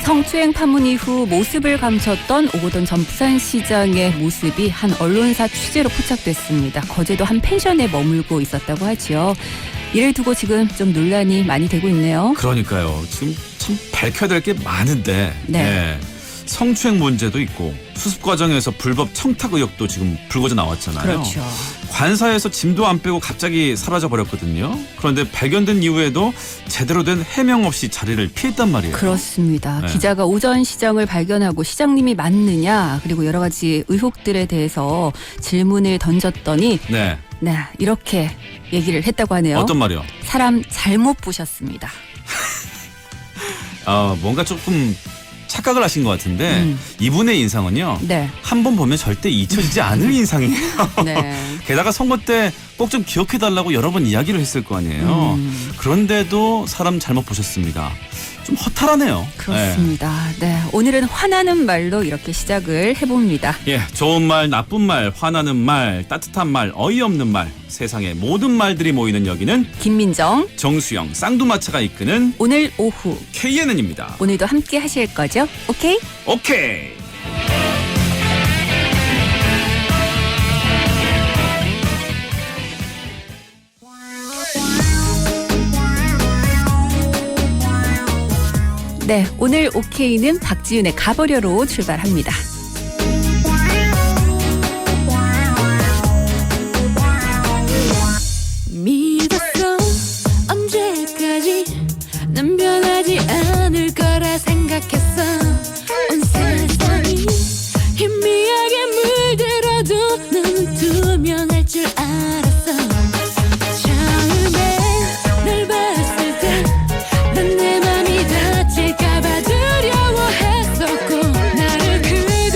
성추행 파문 이후 모습을 감췄던 오거돈 전 부산시장의 모습이 한 언론사 취재로 포착됐습니다. 거제도 한 펜션에 머물고 있었다고 하죠. 이를 두고 지금 좀 논란이 많이 되고 있네요. 그러니까요. 지금 참 밝혀야 될 게 많은데 네. 성추행 문제도 있고 수습 과정에서 불법 청탁 의혹도 지금 불거져 나왔잖아요. 그렇죠. 관사에서 짐도 안 빼고 갑자기 사라져 버렸거든요. 그런데 발견된 이후에도 제대로 된 해명 없이 자리를 피했단 말이에요. 그렇습니다. 네. 기자가 오전 시장을 발견하고 시장님이 맞느냐 그리고 여러 가지 의혹들에 대해서 질문을 던졌더니 네. 네, 이렇게 얘기를 했다고 하네요. 어떤 말이요? 사람 잘못 보셨습니다. 뭔가 조금 착각을 하신 것 같은데 이분의 인상은요. 네. 한 번 보면 절대 잊혀지지 않을 인상이에요. 네. 게다가 선거 때 꼭 좀 기억해달라고 여러 번 이야기를 했을 거 아니에요. 그런데도 사람 잘못 보셨습니다. 좀 허탈하네요. 그렇습니다. 네. 오늘은 화나는 말로 이렇게 시작을 해봅니다. 예, 좋은 말, 나쁜 말, 화나는 말, 따뜻한 말, 어이없는 말, 세상의 모든 말들이 모이는 여기는 김민정, 정수영, 쌍두마차가 이끄는 오늘 오후 KNN입니다. 오늘도 함께 하실 거죠? 오케이? 오케이. 네, 오늘 오케이는 박지윤의 가버려로 출발합니다. 믿었어 언제까지 난 변하지 않을 거라 생각했어 온 세상이 희미하게 물들어도 넌 투명할 줄 알았어 처음에 널 봤을 때 난 내 맘이 다칠까봐 두려워했었고 나를 그대로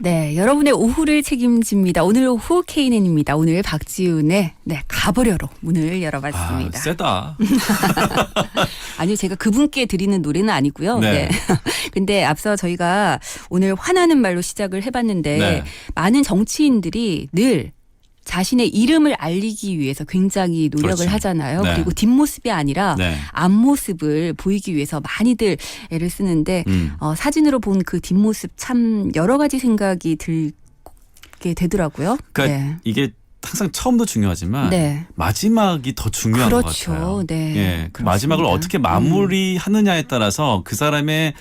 네, 여러분의 오후를 책임집니다. 오늘 오후 KNN입니다. 오늘 박지훈의 가버려로 문을 열어봤습니다. 세다. 아니요, 제가 그분께 드리는 노래는 아니고요. 네. 네. 근데 앞서 저희가 오늘 화나는 말로 시작을 해봤는데 네. 많은 정치인들이 늘 자신의 이름을 알리기 위해서 굉장히 노력을 그렇죠. 하잖아요. 네. 그리고 뒷모습이 아니라 네. 앞모습을 보이기 위해서 많이들 애를 쓰는데 사진으로 본 그 뒷모습 참 여러 가지 생각이 들게 되더라고요. 그러니까 네. 이게 항상 처음도 중요하지만 네. 마지막이 더 중요한 그렇죠. 것 같아요. 네. 예, 그 그렇습니다. 마지막을 어떻게 마무리하느냐에 따라서 그 사람의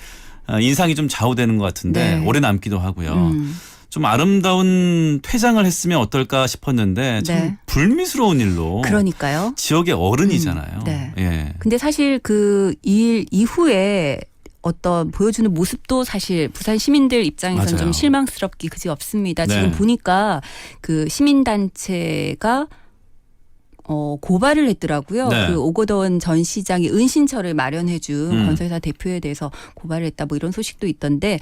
인상이 좀 좌우되는 것 같은데 네. 오래 남기도 하고요. 좀 아름다운 퇴장을 했으면 어떨까 싶었는데 참 네. 불미스러운 일로 그러니까요. 지역의 어른이잖아요. 네. 예. 근데 사실 그 일 이후에 어떤 보여주는 모습도 사실 부산 시민들 입장에서는 맞아요. 좀 실망스럽기 그지 없습니다. 네. 지금 보니까 그 시민단체가 고발을 했더라고요. 네. 그 오거돈 전 시장이 은신처를 마련해준 건설사 대표에 대해서 고발을 했다 뭐 이런 소식도 있던데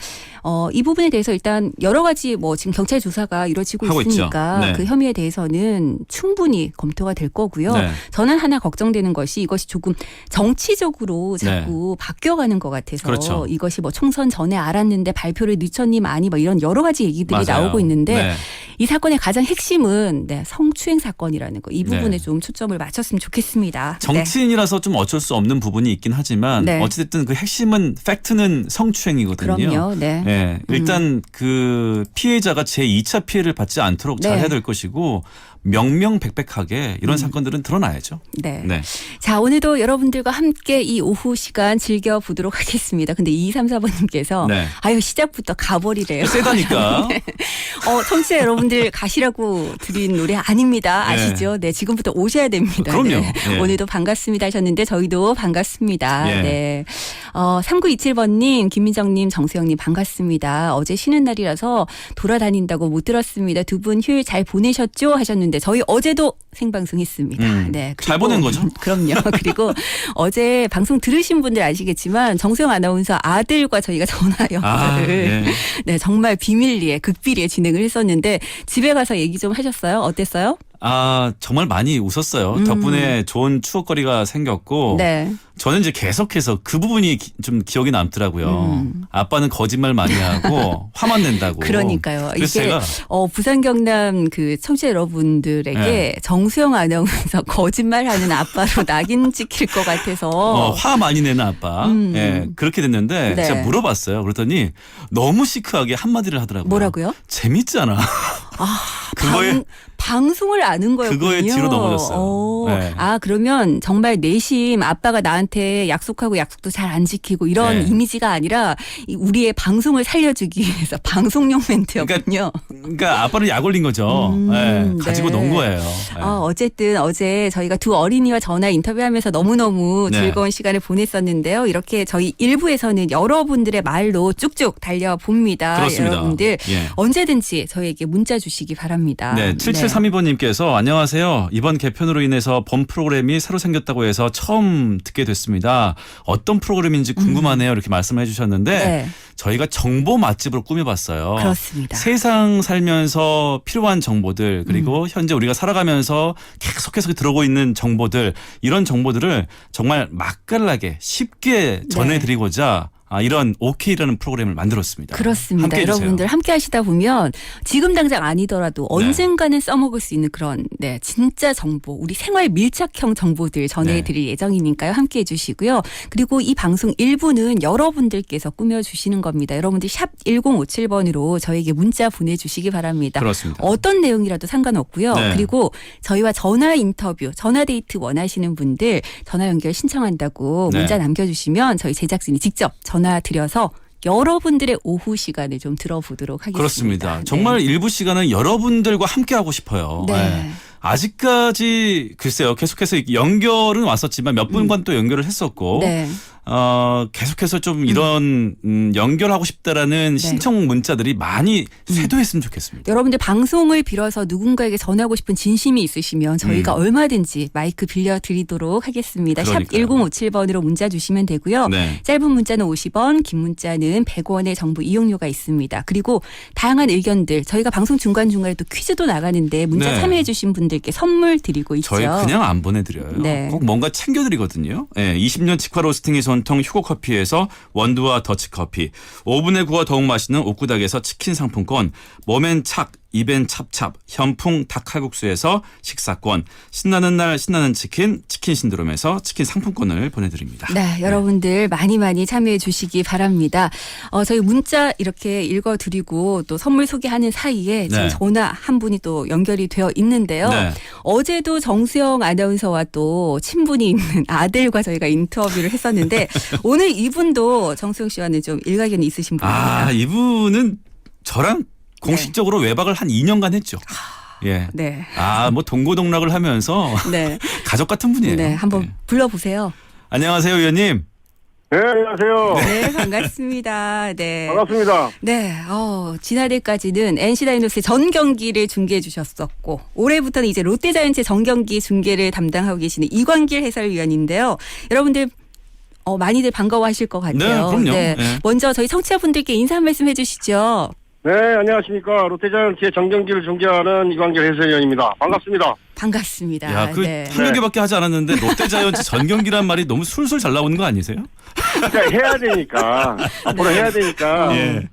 이 부분에 대해서 일단 여러 가지 뭐 지금 경찰 조사가 이루어지고 하고 있으니까 있죠. 네. 그 혐의에 대해서는 충분히 검토가 될 거고요. 네. 저는 하나 걱정되는 것이 이것이 조금 정치적으로 자꾸 바뀌어가는 것 같아서 그렇죠. 이것이 뭐 총선 전에 알았는데 발표를 늦췄니 많이 뭐 이런 여러 가지 얘기들이 맞아요. 나오고 있는데 네. 이 사건의 가장 핵심은 성추행 사건이라는 거. 이 부분에 네. 좀 초점을 맞췄으면 좋겠습니다. 정치인이라서 좀 어쩔 수 없는 부분이 있긴 하지만 네. 어찌됐든 그 핵심은 팩트는 성추행이거든요. 그럼요. 네. 예, 일단 그 피해자가 제2차 피해를 받지 않도록 네. 잘 해야 될 것이고 명명백백하게 이런 사건들은 드러나야죠. 네. 네. 자, 오늘도 여러분들과 함께 이 오후 시간 즐겨보도록 하겠습니다. 근데 2234번님께서 네. 아유, 시작부터 가버리래요. 세다니까. 청취자 여러분들 가시라고 드린 노래 아닙니다. 네. 아시죠? 네, 지금부터 오셔야 됩니다. 그럼요. 네. 예. 오늘도 반갑습니다 하셨는데 저희도 반갑습니다. 예. 네. 3927번님, 김민정님, 정수영님 반갑습니다. 어제 쉬는 날이라서 돌아다닌다고 못 들었습니다. 두 분 휴일 잘 보내셨죠? 하셨는데 저희 어제도 생방송했습니다. 네, 잘 보낸 거죠? 그럼요. 그리고 어제 방송 들으신 분들 아시겠지만 정수영 아나운서 아들과 저희가 전화 연결을 예. 네, 정말 비밀리에 극비리에 진행을 했었는데 집에 가서 얘기 좀 하셨어요? 어땠어요? 정말 많이 웃었어요. 덕분에 좋은 추억거리가 생겼고 네. 저는 이제 계속해서 그 부분이 좀 기억이 남더라고요. 아빠는 거짓말 많이 하고 화만 낸다고. 그러니까요. 그래서 이게 제가 부산 경남 그 청취자 여러분들에게 네. 정수영 아나운서 거짓말하는 아빠로 낙인 찍힐 것 같아서 화 많이 내는 아빠. 예, 그렇게 됐는데 네. 제가 물어봤어요. 그랬더니 너무 시크하게 한마디를 하더라고요. 뭐라고요? 재밌잖아. 그거에 방송을 아는 거였군요. 그거에 뒤로 넘어졌어요. 네. 그러면 정말 내심 아빠가 나한테 약속하고 약속도 잘 안 지키고 이런 네. 이미지가 아니라 우리의 방송을 살려주기 위해서 방송용 멘트였군요. 그러니까 아빠는 약 올린 거죠. 예, 가지고 네. 논 거예요. 예. 어쨌든 어제 저희가 두 어린이와 전화 인터뷰하면서 너무너무 네. 즐거운 시간을 보냈었는데요. 이렇게 저희 1부에서는 여러분들의 말로 쭉쭉 달려봅니다. 그렇습니다. 여러분들 예. 언제든지 저희에게 문자 주시기 바랍니다. 네, 7732번님께서 안녕하세요. 이번 개편으로 인해서 본 프로그램이 새로 생겼다고 해서 처음 듣게 됐습니다. 어떤 프로그램인지 궁금하네요. 이렇게 말씀을 해주셨는데 네. 저희가 정보 맛집으로 꾸며봤어요. 그렇습니다. 세상 살면서 필요한 정보들 그리고 현재 우리가 살아가면서 계속해서 들어오고 있는 정보들 이런 정보들을 정말 맛깔나게 쉽게 전해드리고자 이런 OK라는 프로그램을 만들었습니다. 그렇습니다. 함께해 주세요. 여러분들 함께 하시다 보면 지금 당장 아니더라도 언젠가는 써먹을 수 있는 그런 진짜 정보, 우리 생활 밀착형 정보들 전해드릴 예정이니까요. 함께해 주시고요. 그리고 이 방송 일부는 여러분들께서 꾸며주시는 겁니다. 여러분들 샵 1057번으로 저에게 문자 보내주시기 바랍니다. 그렇습니다. 어떤 내용이라도 상관없고요. 네. 그리고 저희와 전화 인터뷰, 전화 데이트 원하시는 분들 전화 연결 신청한다고 네. 문자 남겨주시면 저희 제작진이 직접 전화 드려서 여러분들의 오후 시간을 좀 들어보도록 하겠습니다. 그렇습니다. 네. 정말 일부 시간은 여러분들과 함께 하고 싶어요. 네. 네. 아직까지 글쎄요. 계속해서 연결은 왔었지만 몇 분간 또 연결을 했었고 네. 계속해서 좀 이런 연결하고 싶다라는 신청 문자들이 많이 쇄도했으면 좋겠습니다. 여러분들 방송을 빌어서 누군가에게 전하고 싶은 진심이 있으시면 저희가 얼마든지 마이크 빌려드리도록 하겠습니다. 샵 그러니까요. 1057번으로 문자 주시면 되고요. 네. 짧은 문자는 50원, 긴 문자는 100원의 정보 이용료가 있습니다. 그리고 다양한 의견들 저희가 방송 중간중간에 또 퀴즈도 나가는데 문자 네. 참여해 주신 분들께 선물 드리고 있죠. 저희 그냥 안 보내드려요. 네. 꼭 뭔가 챙겨드리거든요. 네, 20년 직화 로스팅이 전통 휴고커피에서 원두와 더치커피, 오븐에 구워 더욱 맛있는 옥구닭에서 치킨 상품권, 몸엔 착, 입엔 찹찹, 현풍 닭칼국수에서 식사권, 신나는 날 신나는 치킨, 치킨 신드롬에서 치킨 상품권을 보내드립니다. 네, 여러분들 많이 많이 참여해 주시기 바랍니다. 저희 문자 이렇게 읽어드리고 또 선물 소개하는 사이에 지금 네. 전화 한 분이 또 연결이 되어 있는데요. 네. 어제도 정수영 아나운서와 또 친분이 있는 아들과 저희가 인터뷰를 했었는데 오늘 이분도 정수영 씨와는 좀 일가견이 있으신 분입니다. 이분은 저랑 공식적으로 외박을 한 2년간 했죠. 예. 네. 뭐 동고동락을 하면서 네. 가족 같은 분이에요. 네, 한번 네. 불러보세요. 안녕하세요, 의원님. 네, 안녕하세요. 네, 반갑습니다. 네. 반갑습니다. 네, 지난해까지는 NC 다이노스의 전 경기를 중계해 주셨었고 올해부터는 이제 롯데자이언츠의 전 경기 중계를 담당하고 계시는 이광길 해설위원인데요. 여러분들 많이들 반가워하실 것 같아요. 네, 그럼요. 네. 먼저 저희 청취자분들께 인사 한 말씀 해주시죠. 네, 안녕하십니까. 롯데자이언츠의 정경기를 중계하는 이광길 해설위원입니다. 반갑습니다. 반갑습니다. 야, 네. 한 경기밖에 하지 않았는데 롯데자이언츠 전 경기란 말이 너무 술술 잘 나오는 거 아니세요? 그러니까 해야 되니까. 앞으로 해야 되니까. 예.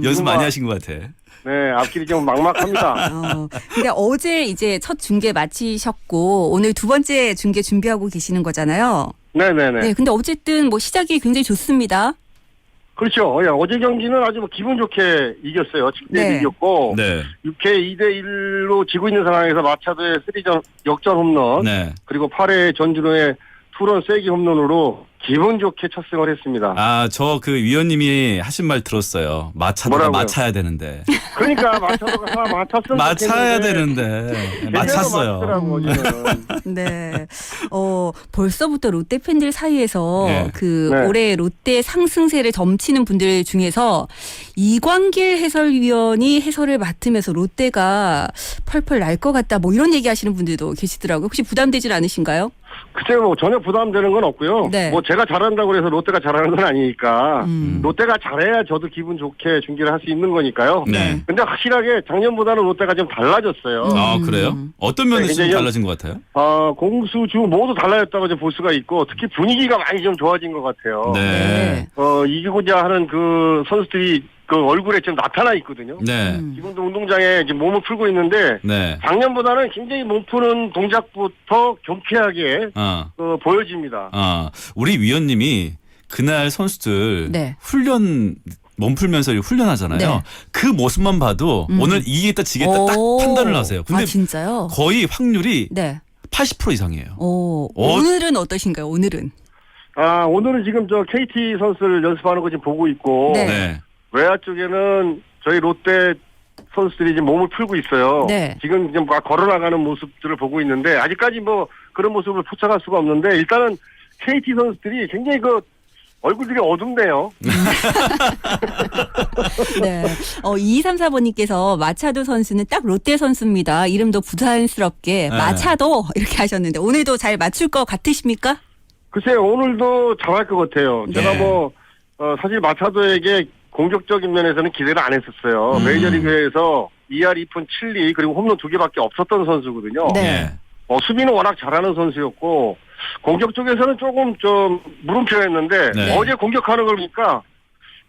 연습 많이 하신 것 같아. 네, 앞길이 좀 막막합니다. 근데 어제 이제 첫 중계 마치셨고 오늘 두 번째 중계 준비하고 계시는 거잖아요. 네네네. 네, 근데 어쨌든 뭐 시작이 굉장히 좋습니다. 그렇죠. 어제 경기는 아주 기분 좋게 이겼어요. 7대1 네. 이겼고. 네. 6회 2대1로 지고 있는 상황에서 마차도의 3점 역전 홈런. 네. 그리고 8회 전준호의 투런 세기 홈런으로 기분 좋게 첫 승을 했습니다. 저 그 위원님이 하신 말 들었어요. 마차도가 뭐라고요? 맞춰야 되는데. 그러니까 마차도가 하나 맞췄으면 맞춰야 좋겠는데 되는데. 맞췄어요. 맞추더라고, 어제는. 네. 벌써부터 롯데 팬들 사이에서 네. 네. 올해 롯데 상승세를 점치는 분들 중에서 이광길 해설위원이 해설을 맡으면서 롯데가 펄펄 날 것 같다 뭐 이런 얘기 하시는 분들도 계시더라고요. 혹시 부담되진 않으신가요? 글쎄요, 뭐 전혀 부담되는 건 없고요. 네. 뭐 제가 잘한다고 해서 롯데가 잘하는 건 아니니까 롯데가 잘해야 저도 기분 좋게 중계를 할 수 있는 거니까요. 네. 근데 확실하게 작년보다는 롯데가 좀 달라졌어요. 그래요? 어떤 면에서 네, 좀 이제 달라진 것 같아요? 공수 주 모두 달라졌다고 이제 볼 수가 있고 특히 분위기가 많이 좀 좋아진 것 같아요. 네. 이기고자 하는 그 선수들이 그 얼굴에 지금 나타나 있거든요. 네. 지금도 운동장에 지금 몸을 풀고 있는데 네. 작년보다는 굉장히 몸 푸는 동작부터 경쾌하게 보여집니다. 우리 위원님이 그날 선수들 네. 훈련 몸 풀면서 훈련하잖아요. 네. 그 모습만 봐도 오늘 이기겠다 지겠다 딱 판단을 하세요. 근데 진짜요? 거의 확률이 네. 80% 이상이에요. 오늘은 어떠신가요? 오늘은? 오늘은 지금 저 KT 선수를 연습하는 거 지금 보고 있고 네. 네. 외야 쪽에는 저희 롯데 선수들이 지금 몸을 풀고 있어요. 네. 지금 이제 막 걸어나가는 모습들을 보고 있는데 아직까지 뭐 그런 모습을 포착할 수가 없는데 일단은 KT 선수들이 굉장히 그 얼굴들이 어둡네요. 네. 2234번님께서 마차도 선수는 딱 롯데 선수입니다. 이름도 부산스럽게 네. 마차도 이렇게 하셨는데 오늘도 잘 맞출 것 같으십니까? 글쎄요, 오늘도 잘할 것 같아요. 네. 제가 사실 마차도에게 공격적인 면에서는 기대를 안 했었어요. 메이저리그에서 2할 2푼 7리 그리고 홈런 2개밖에 없었던 선수거든요. 네. 수비는 워낙 잘하는 선수였고 공격 쪽에서는 조금 좀 물음표였는데 네. 어제 공격하는 걸 보니까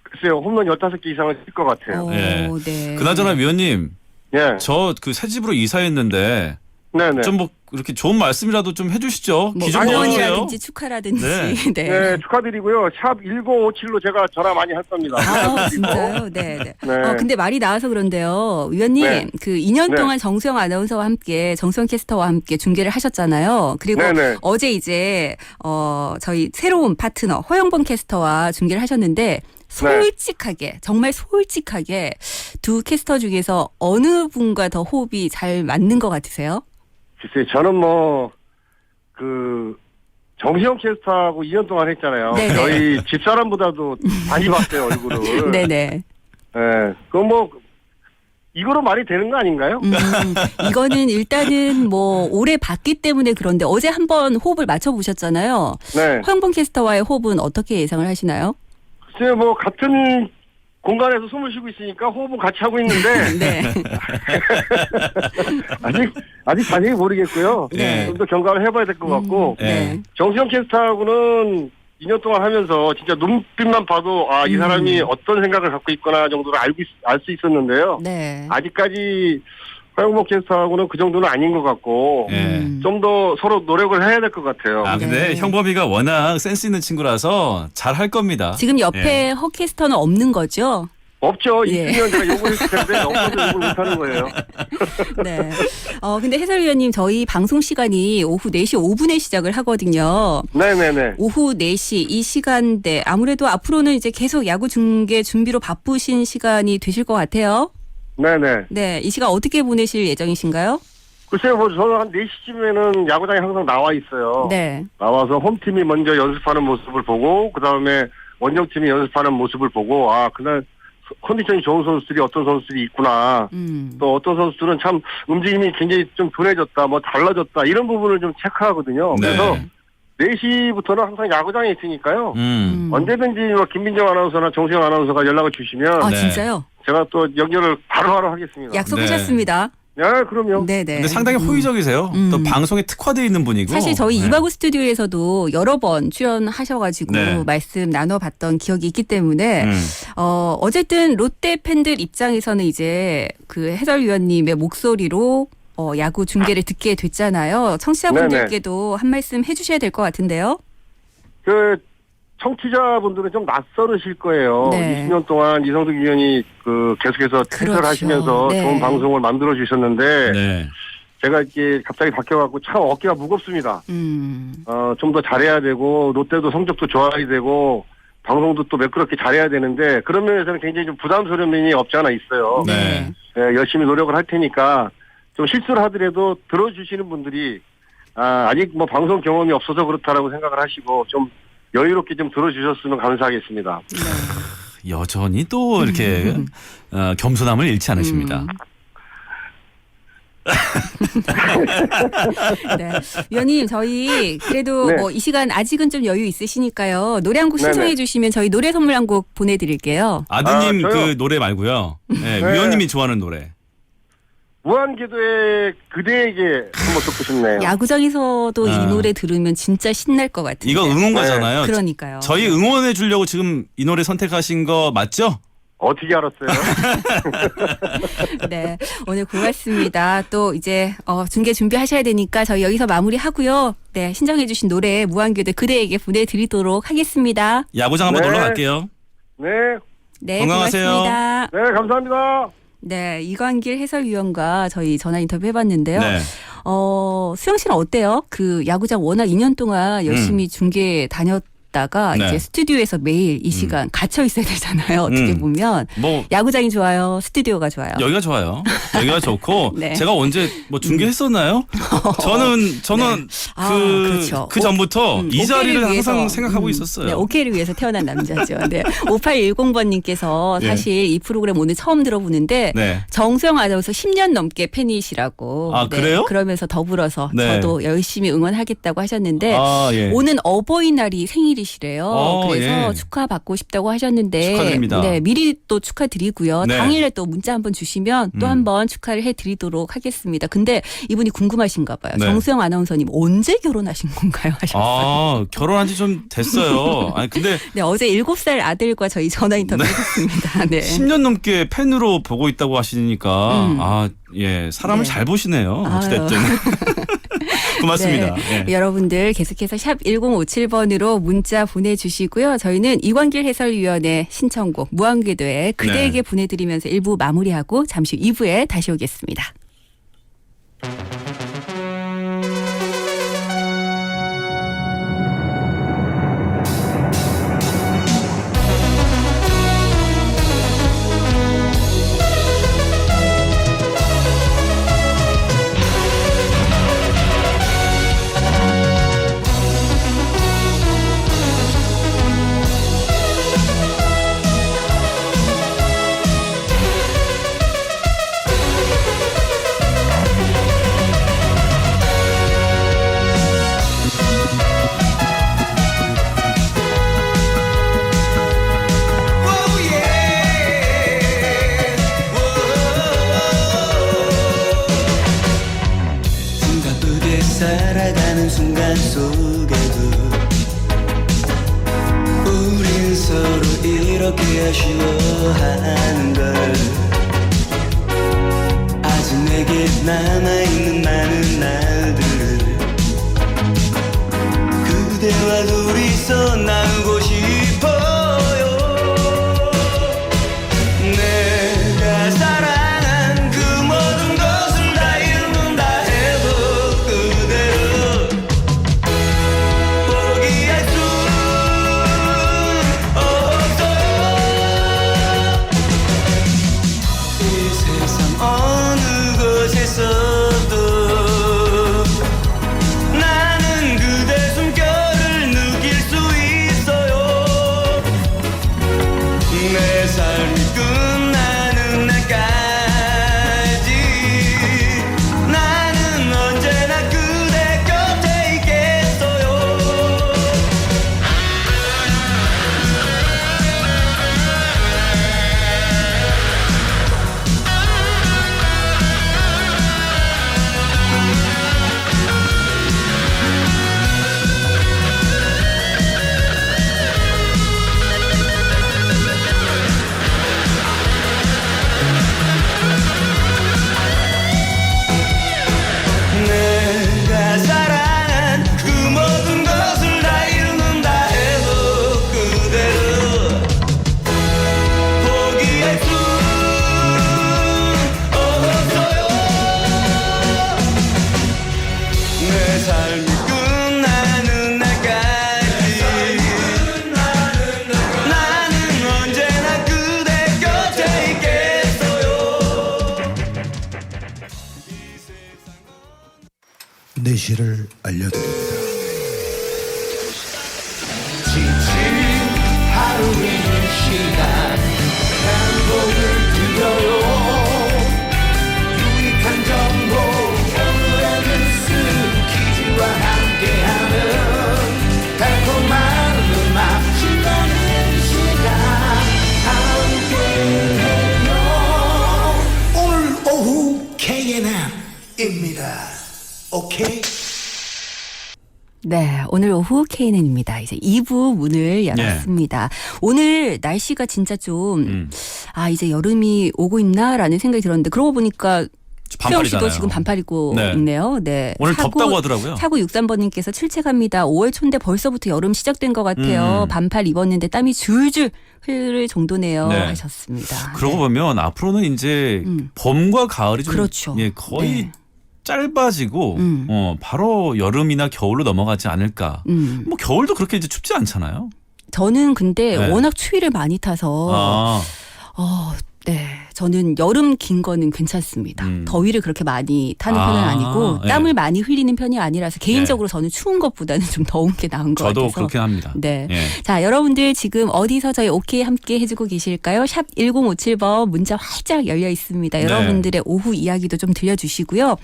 글쎄요, 홈런 15개 이상은 칠 것 같아요. 네. 네. 그나저나 위원님, 예. 저 그 새 집으로 이사했는데 네네. 좀 뭐 이렇게 좋은 말씀이라도 좀 해주시죠. 뭐 기존 응원이라든지 축하라든지. 네. 네. 네, 축하드리고요. 샵 1057로 제가 전화 많이 할 겁니다. 진짜요? 네. 네. 네. 근데 말이 나와서 그런데요. 위원님, 네. 그 2년 네. 동안 정수영 아나운서와 함께, 정수영 캐스터와 함께 중계를 하셨잖아요. 그리고 네네. 어제 이제, 저희 새로운 파트너, 허영범 캐스터와 중계를 하셨는데, 솔직하게, 정말 솔직하게 두 캐스터 중에서 어느 분과 더 호흡이 잘 맞는 것 같으세요? 글쎄요, 저는 정시영 캐스터하고 2년 동안 했잖아요. 네네. 저희 집사람보다도 많이 봤어요, 얼굴을. 네네. 예. 그건 뭐, 이거로 말이 되는 거 아닌가요? 이거는 일단은 뭐 오래 봤기 때문에 그런데 어제 한번 호흡을 맞춰보셨잖아요. 네. 허영범 캐스터와의 호흡은 어떻게 예상을 하시나요? 글쎄요, 뭐, 같은 공간에서 숨을 쉬고 있으니까 호흡은 같이 하고 있는데, 네. 아직 자세히 모르겠고요. 네. 좀 더 경감을 해봐야 될 것 같고, 네. 정수영 캐스터하고는 2년 동안 하면서 진짜 눈빛만 봐도 아, 이 사람이 어떤 생각을 갖고 있거나 정도로 알 수 있었는데요. 네. 아직까지 허영복 캐스터하고는 그 정도는 아닌 것 같고 예. 좀 더 서로 노력을 해야 될 것 같아요. 아 근데 네. 형범이가 워낙 센스 있는 친구라서 잘 할 겁니다. 지금 옆에 예. 허 캐스터는 없는 거죠? 없죠. 예. 있으면 제가 욕을 했을 텐데 없어서 욕을 못하는 거예요. 네. 근데 해설위원님 저희 방송 시간이 오후 4시 5분에 시작을 하거든요. 네네네. 오후 4시 이 시간대 아무래도 앞으로는 이제 계속 야구 중계 준비로 바쁘신 시간이 되실 것 같아요. 네네. 네. 이 시간 어떻게 보내실 예정이신가요? 글쎄요, 뭐 저는 한 4시쯤에는 야구장에 항상 나와 있어요. 네. 나와서 홈팀이 먼저 연습하는 모습을 보고 그 다음에 원정팀이 연습하는 모습을 보고 아 그날 컨디션이 좋은 선수들이 어떤 선수들이 있구나. 또 어떤 선수들은 참 움직임이 굉장히 좀 둔해졌다, 뭐 달라졌다 이런 부분을 좀 체크하거든요. 네. 그래서 4시부터는 항상 야구장에 있으니까요. 언제든지 뭐 김민정 아나운서나 정수영 아나운서가 연락을 주시면 아 네. 진짜요? 제가 또 연결을 바로바로 하겠습니다. 약속하셨습니다. 네, 그럼요. 네네. 근데 상당히 호의적이세요. 또 방송에 특화되어 있는 분이고. 사실 저희 네. 이바구 스튜디오에서도 여러 번 출연하셔가지고 네. 말씀 나눠봤던 기억이 있기 때문에 어쨌든 롯데 팬들 입장에서는 이제 그 해설위원님의 목소리로 야구 중계를 듣게 됐잖아요. 청취자분들께도 한 말씀 해주셔야 될 것 같은데요. 그 청취자분들은 좀 낯설으실 거예요. 네. 20년 동안 이성득 위원이 그 계속해서 그렇죠. 해설하시면서 네. 좋은 방송을 만들어 주셨는데 네. 제가 이렇게 갑자기 바뀌어갖고 참 어깨가 무겁습니다. 좀 더 잘해야 되고 롯데도 성적도 좋아야 되고 방송도 또 매끄럽게 잘해야 되는데 그런 면에서는 굉장히 좀 부담스러운 면이 없지 않아 있어요. 네. 네, 열심히 노력을 할 테니까 좀 실수를 하더라도 들어주시는 분들이 아직 뭐 방송 경험이 없어서 그렇다라고 생각을 하시고 좀 여유롭게 좀 들어주셨으면 감사하겠습니다. 여전히 또 이렇게 겸손함을 잃지 않으십니다. 네. 위원님 저희 그래도 네. 뭐 이 시간 아직은 좀 여유 있으시니까요. 노래 한 곡 신청해 네네. 주시면 저희 노래 선물 한 곡 보내드릴게요. 아드님 저요? 그 노래 말고요. 네, 네. 위원님이 좋아하는 노래. 무한궤도의 그대에게 한번 듣고 싶네요. 야구장에서도 이 노래 들으면 진짜 신날 것 같은데. 이거 응원가잖아요. 그러니까요. 저희 응원해 주려고 지금 이 노래 선택하신 거 맞죠? 어떻게 알았어요? 네. 오늘 고맙습니다. 또 이제 중계 준비하셔야 되니까 저희 여기서 마무리하고요. 네. 신청해 주신 노래 무한궤도 그대에게 보내드리도록 하겠습니다. 야구장 한번 네. 놀러 갈게요. 네, 네. 건강하세요. 고맙습니다. 네, 감사합니다. 네. 이광길 해설위원과 저희 전화 인터뷰 해봤는데요. 네. 수영 씨는 어때요? 그 야구장 워낙 2년 동안 열심히 중계 다녔다가 네. 이제 스튜디오에서 매일 이 시간 갇혀 있어야 되잖아요. 어떻게 보면 뭐 야구장이 좋아요, 스튜디오가 좋아요. 여기가 좋아요. 여기가 좋고 네. 제가 언제 뭐 중계했었나요? 저는 그렇죠. 그 전부터 이 자리를 오케이를 항상 위해서, 생각하고 있었어요. 네, 오케이를 위해서 태어난 남자죠. 네. 5810번님께서 네. 사실 이 프로그램 오늘 처음 들어보는데 네. 정수영 아나운서 10년 넘게 팬이시라고. 아, 그래요? 그러면서 더불어서 네. 저도 열심히 응원하겠다고 하셨는데 예. 오는 어버이날이 생일이시래요. 그래서 예. 축하받고 싶다고 하셨는데 축하드립니다. 네, 미리 또 축하드리고요. 네. 당일에 또 문자 한번 주시면 또 한번 축하를 해드리도록 하겠습니다. 근데 이분이 궁금하신가 봐요. 네. 정수영 아나운서님 언제 결혼하신 건가요? 하셨어요. 결혼한 지 좀 됐어요. 아니 근데 네, 어제 7살 아들과 저희 전화 인터뷰 했습니다. 네. 10년 넘게 팬으로 보고 있다고 하시니까 사람을 네. 잘 보시네요. 아유. 어찌됐든. 고맙습니다. 네. 예. 여러분들 계속해서 샵 1057번으로 문자 보내주시고요. 저희는 이광길 해설위원의 신청곡 무한궤도의 그대에게 보내드리면서 1부 마무리하고 잠시 후 2부에 다시 오겠습니다. 시간 속에도 우린 서로 이렇게 아쉬워하는 걸 아직 내게 남아있는 많은 날들을 그대와 둘이서 나누고 싶어요. 내가 사랑한 그 모든 것을 다 잃는다 해도 그대로 포기할 수 없어요. 이 세상 어느 곳에서도 나는 그대 숨결을 느낄 수 있어요. 내 삶이 끝나는 날까지 나는 언제나 그대 곁에 있겠어요. 내가 사랑한 그 모든 것을 다 잃는다 해도 그대로 포기할 수 없어요. 내 삶이 끝나는 날까지 나는 언제나 그대 곁에 있겠어요. 내실을 알려드립니다. 오늘 오후 KNN입니다. 오케이? 네, 오늘 오후 KNN입니다. 이제 2부 문을 열었습니다. 오늘 날씨가 진짜 좀, 이제 여름이 오고 있나라는 생각이 들었는데, 그러고 보니까 수영 씨도 반팔이잖아요. 지금 반팔 입고 네. 있네요. 네. 오늘 덥다고 하더라고요. 차고 63번님께서 출첵합니다. 5월 초인데 벌써부터 여름 시작된 것 같아요. 반팔 입었는데 땀이 줄줄 흐를 정도네요. 네. 하셨습니다. 그러고 네. 보면 앞으로는 이제 봄과 가을이 좀 그렇죠. 예, 거의 네. 짧아지고 바로 여름이나 겨울로 넘어가지 않을까. 뭐 겨울도 그렇게 이제 춥지 않잖아요. 저는 근데 네. 워낙 추위를 많이 타서 네. 저는 여름 긴 거는 괜찮습니다. 더위를 그렇게 많이 타는 편은 아니고 네. 땀을 많이 흘리는 편이 아니라서 개인적으로 저는 추운 것보다는 좀 더운 게 나은 것 저도 같아서. 그렇게 합니다. 네. 예. 자, 여러분들 지금 어디서 저희 오케이 함께 해주고 계실까요? 샵 1057번 문자 활짝 열려 있습니다. 네. 여러분들의 오후 이야기도 좀 들려주시고요.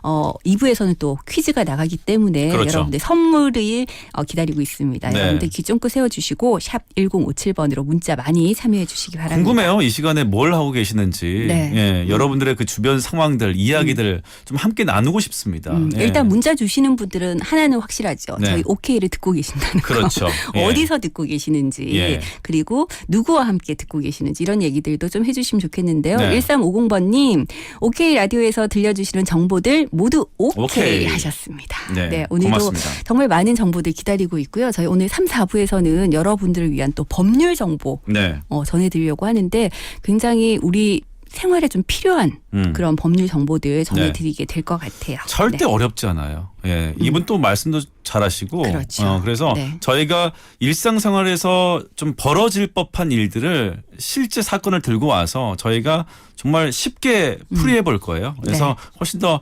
2부에서는 또 퀴즈가 나가기 때문에 그렇죠. 여러분들 선물을 기다리고 있습니다. 네. 여러분들 귀 쫑긋 세워주시고 샵 1057번으로 문자 많이 참여해 주시기 바랍니다. 궁금해요. 이 시간에 뭘 하고 계시는지. 네. 예, 여러분들의 그 주변 상황들, 이야기들 좀 함께 나누고 싶습니다. 예. 일단 문자 주시는 분들은 하나는 확실하죠. 네. 저희 오케이를 듣고 계신다는 거. 그렇죠. 예. 어디서 듣고 계시는지 예. 그리고 누구와 함께 듣고 계시는지 이런 얘기들도 좀 해주시면 좋겠는데요. 네. 1350번님 오케이 라디오에서 들려주시는 정보들 모두 오케이, 오케이. 하셨습니다. 네, 오늘도 고맙습니다. 정말 많은 정보들 기다리고 있고요. 저희 오늘 3, 4부에서는 여러분들을 위한 또 법률 정보 네. 전해드리려고 하는데 굉장히 우리 생활에 좀 필요한 그런 법률 정보들 전해드리게 될 것 같아요. 절대 네. 어렵지 않아요. 예. 이분 또 말씀도 잘하시고. 그렇죠. 그래서 네. 저희가 일상생활에서 좀 벌어질 법한 일들을 실제 사건을 들고 와서 저희가 정말 쉽게 풀이해 볼 거예요. 그래서 훨씬 더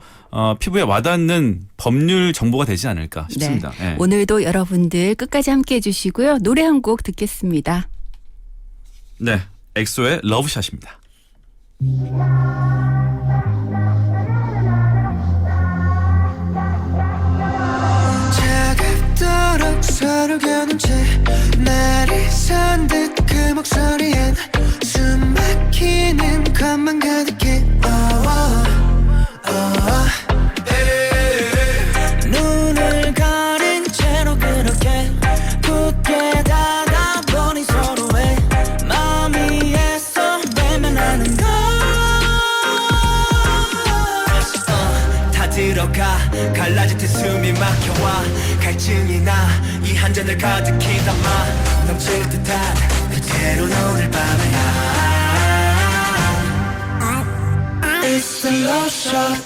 피부에 와닿는 법률 정보가 되지 않을까 싶습니다. 네. 예. 오늘도 여러분들 끝까지 함께 해주시고요. 노래 한 곡 듣겠습니다. 네. 엑소의 러브샷입니다. 차갑도록 서로 겨눈 채 날이 선 듯 그 목소리엔 숨 막히는 것만 가득해 눈을 가리 늘 가득히 담아 넘칠 듯한 그대로 오늘 밤에 It's the love shot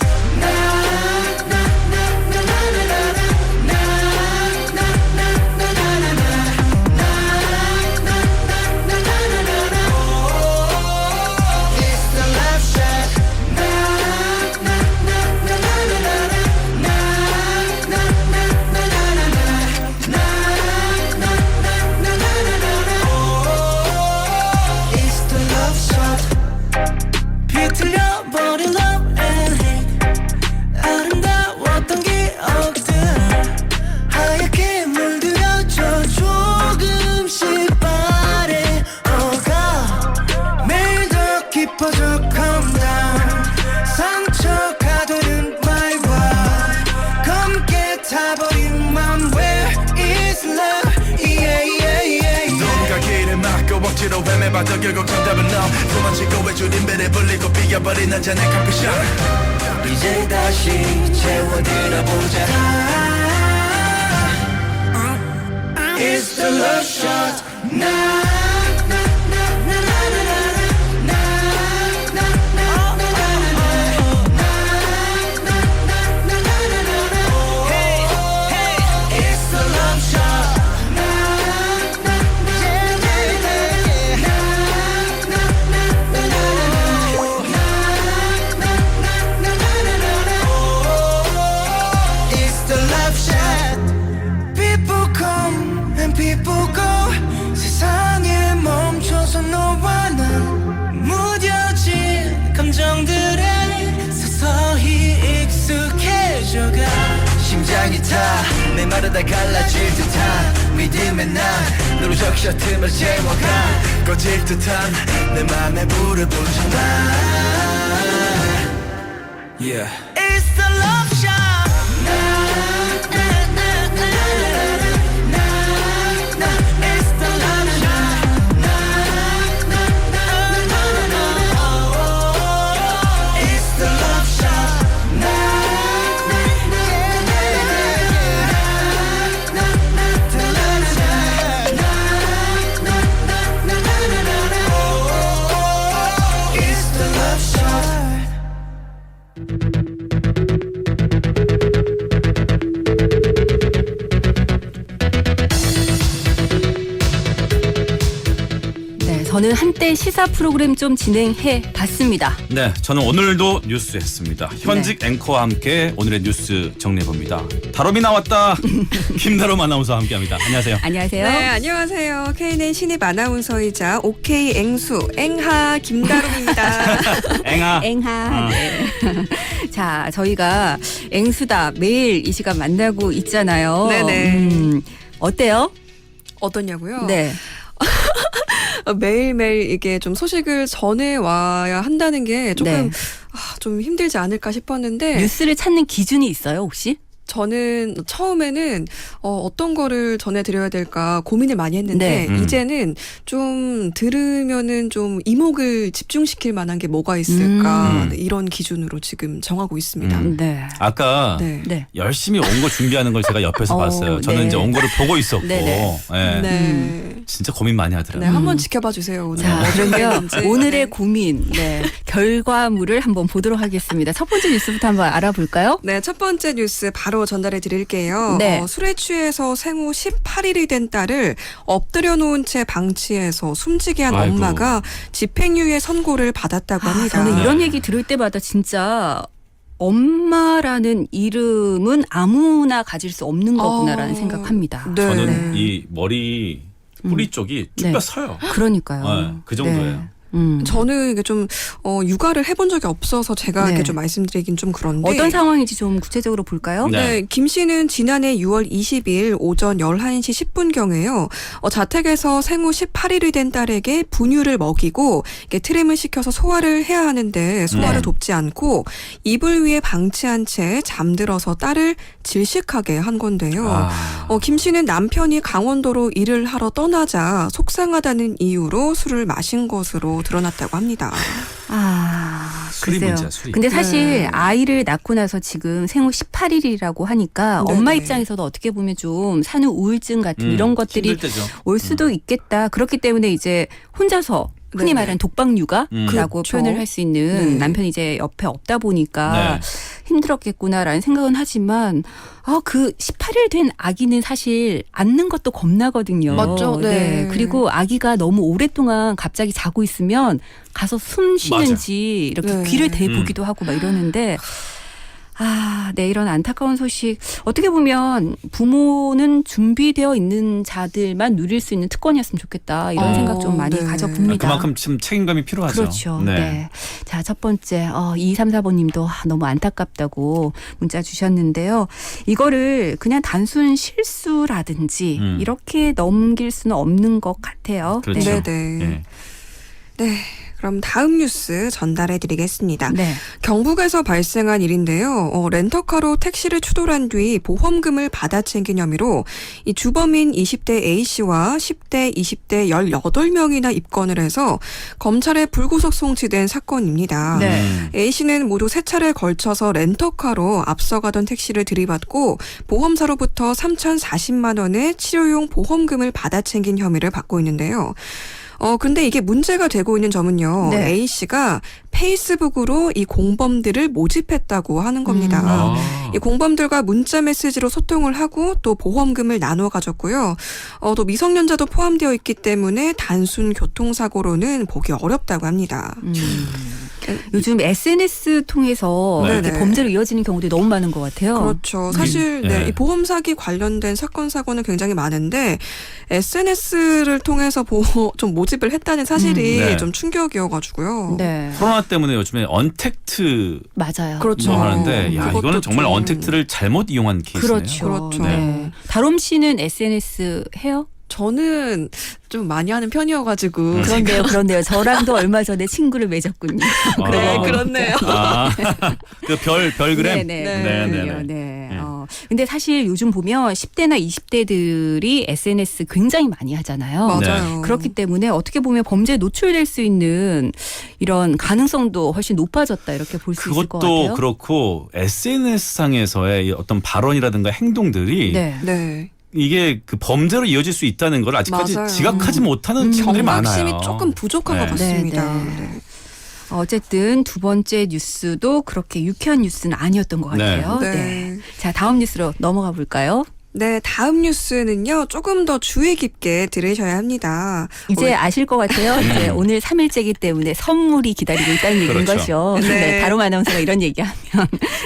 비틀려버린 love and hate 아름다웠던 기억들 하얗게 물들여져 조금씩 바래어가 매일 더 깊어져 calm down 상처가 되는 my world 검게 타버린 맘 Where is love yeah yeah yeah 누군가 길을 막고 억지로 헤매봐도 결국 정답은 너 도망치고 외줄인 배를 불리고 비겨버린 한 잔의 커피숍 이제 다시 채워들어보자 It's the love shot Hey, hey, it's the love shot It's the love shot People come and people go 세상에 멈춰서 너와 난 무뎌진 감정들에 서서히 익숙해져가 심장이 타 메마르다 갈라질 듯한 믿음의 난 너로 적셔 틈을 채워가 꺼질 듯한 내 맘에 불을 붙여놔 Yeah It's the love shot It's the love shot It's the love shot It's the love shot 네, 저는 한때 시사 프로그램 좀 진행해 봤습니다. 네, 저는 오늘도 뉴스 했습니다. 현직 앵커와 함께 오늘의 뉴스 정리해봅니다. 다롬이 나왔다. 김다롬 아나운서와 함께합니다. 안녕하세요. 안녕하세요. 네, 안녕하세요. KNN 신입 아나운서이자 OK 앵수 앵하 김다롬입니다. 앵아. 앵하. 네. 자, 저희가 앵수다 매일 이 시간 만나고 있잖아요. 네네. 어때요? 어떠냐고요? 네. 매일매일 이게 좀 소식을 전해와야 한다는 게 조금 네. 좀 힘들지 않을까 싶었는데 뉴스를 찾는 기준이 있어요, 혹시? 저는 처음에는 어떤 거를 전해드려야 될까 고민을 많이 했는데 네. 이제는 좀 들으면은 좀 이목을 집중시킬 만한 게 뭐가 있을까 네, 이런 기준으로 지금 정하고 있습니다. 네. 아까 네. 네. 열심히 온 거 준비하는 걸 제가 옆에서 봤어요. 저는 네. 이제 온 거를 보고 있었고. 네네. 네. 네. 진짜 고민 많이 네, 하더라고요. 한번 지켜봐 주세요. 오늘. 자, 그러면 어땠는지. 오늘의 네. 고민, 네, 결과물을 한번 보도록 하겠습니다. 첫 번째 뉴스부터 한번 알아볼까요? 네, 첫 번째 뉴스 바로 전달해 드릴게요. 네. 술에 취해서 생후 18일이 된 딸을 엎드려 놓은 채 방치해서 숨지게 한 아이고. 엄마가 집행유예 선고를 받았다고 합니다. 저는 네. 이런 얘기 들을 때마다 진짜 엄마라는 이름은 아무나 가질 수 없는 거구나라는 생각합니다. 네. 저는 이 머리 뿌리 쪽이 쭉 네. 펴서요. 그러니까요. 네, 그 정도예요. 네. 저는 이게 좀 육아를 해본 적이 없어서 제가 네. 이렇게 좀 말씀드리긴 좀 그런데 어떤 상황인지 좀 구체적으로 볼까요? 네. 네, 김 씨는 지난해 6월 20일 오전 11시 10분경에요. 자택에서 생후 18일이 된 딸에게 분유를 먹이고 이렇게 트림을 시켜서 소화를 해야 하는데 소화를 네. 돕지 않고 이불 위에 방치한 채 잠들어서 딸을 질식하게 한 건데요. 아. 김 씨는 남편이 강원도로 일을 하러 떠나자 속상하다는 이유로 술을 마신 것으로 드러났다고 합니다. 술이 글쎄요. 문제야, 술이. 근데 사실 네. 아이를 낳고 나서 지금 생후 18일이라고 하니까 네네. 엄마 입장에서도 어떻게 보면 좀 산후 우울증 같은 이런 것들이 힘들 때죠. 올 수도 있겠다. 그렇기 때문에 이제 혼자서 흔히 네네. 말하는 독박육아라고 그렇죠. 표현을 할 수 있는 네. 남편이 이제 옆에 없다 보니까 네. 힘들었겠구나라는 생각은 하지만 그 18일 된 아기는 사실 앉는 것도 겁나거든요. 맞죠. 네. 그리고 아기가 너무 오랫동안 갑자기 자고 있으면 가서 숨 쉬는지 이렇게 네. 귀를 대보기도 하고 막 이러는데 네, 이런 안타까운 소식. 어떻게 보면 부모는 준비되어 있는 자들만 누릴 수 있는 특권이었으면 좋겠다. 이런 생각 좀 많이 네. 가져봅니다. 그만큼 좀 책임감이 필요하죠. 그렇죠. 네. 자, 첫 번째, 2234번님도 너무 안타깝다고 문자 주셨는데요. 이거를 그냥 단순 실수라든지 이렇게 넘길 수는 없는 것 같아요. 그렇죠. 네네. 예. 네. 그럼 다음 뉴스 전달해 드리겠습니다. 네. 경북에서 발생한 일인데요. 렌터카로 택시를 추돌한 뒤 보험금을 받아 챙긴 혐의로 이 주범인 20대 A씨와 10대, 20대 18명이나 입건을 해서 검찰에 불구속 송치된 사건입니다. 네. A씨는 모두 3차례 걸쳐서 렌터카로 앞서가던 택시를 들이받고 보험사로부터 3,040만 원의 치료용 보험금을 받아 챙긴 혐의를 받고 있는데요. 근데 이게 문제가 되고 있는 점은요. 네. A씨가 페이스북으로 이 공범들을 모집했다고 하는 겁니다. 이 공범들과 문자 메시지로 소통을 하고 또 보험금을 나눠 가졌고요. 또 미성년자도 포함되어 있기 때문에 단순 교통사고로는 보기 어렵다고 합니다. 요즘 SNS 통해서 네. 이렇게 네네. 범죄로 이어지는 경우들이 너무 많은 것 같아요. 그렇죠. 사실 네. 이 보험 사기 관련된 사건 사고는 굉장히 많은데 SNS를 통해서 좀 모집을 했다는 사실이 네. 좀 충격이어가지고요. 네. 코로나 때문에 요즘에 언택트 맞아요. 그렇죠. 뭐 하는데 그것도 이거는 정말 좀- 언택트를 잘못 이용한 케이스네요. 그렇죠. 그렇죠. 네. 다롬 씨는 SNS 해요? 저는 좀 많이 하는 편이어가지고 그런데요. 저랑도 얼마 전에 친구를 맺었군요. 아. 네, 그렇네요. 그 별그램. 네네. 네. 근데 사실 요즘 보면 10대나 20대들이 SNS 굉장히 많이 하잖아요. 맞아요. 그렇기 때문에 어떻게 보면 범죄에 노출될 수 있는 이런 가능성도 훨씬 높아졌다 이렇게 볼 수 있을 것 같아요. 그것도 그렇고 SNS 상에서의 어떤 발언이라든가 행동들이 네. 네. 이게 그 범죄로 이어질 수 있다는 걸 아직까지 맞아요. 지각하지 못하는 친구들이 경각심이 많아요. 조금 부족한 네. 것 같습니다. 네, 네. 네. 어쨌든 두 번째 뉴스도 그렇게 유쾌한 뉴스는 아니었던 것 네. 같아요. 네. 자, 다음 뉴스로 넘어가 볼까요? 네, 다음 뉴스는요. 조금 더 주의 깊게 들으셔야 합니다. 이제 아실 것 같아요. 이제 오늘 3일째이기 때문에 선물이 기다리고 있다는 얘기인 그렇죠. 것이요. 네. 네, 다롬 아나운서가 이런 얘기하면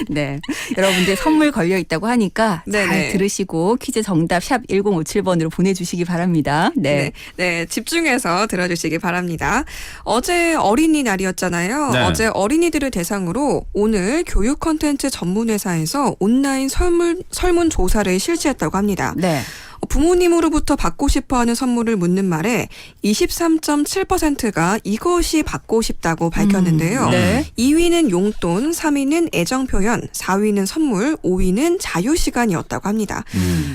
네, 여러분들 선물 걸려 있다고 하니까 잘 네네. 들으시고 퀴즈 정답 샵 1057번으로 보내주시기 바랍니다. 네. 네, 집중해서 들어주시기 바랍니다. 어제 어린이날이었잖아요. 네. 어제 어린이들을 대상으로 오늘 교육 콘텐츠 전문회사에서 온라인 설문조사를 실시했다고 합니다. 네. 부모님으로부터 받고 싶어하는 선물을 묻는 말에 23.7%가 이것이 받고 싶다고 밝혔는데요. 네. 2위는 용돈, 3위는 애정 표현, 4위는 선물, 5위는 자유 시간이었다고 합니다.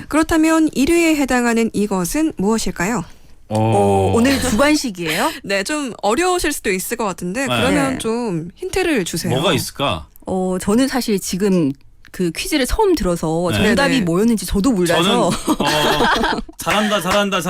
그렇다면 1위에 해당하는 이것은 무엇일까요? 오늘 주관식이에요? 네, 좀 어려우실 수도 있을 것 같은데 그러면 네. 좀 힌트를 주세요. 뭐가 있을까? 저는 사실 지금 그 퀴즈를 처음 들어서 네. 정답이 네네. 뭐였는지 저도 몰라서. 잘한다. 잘한다.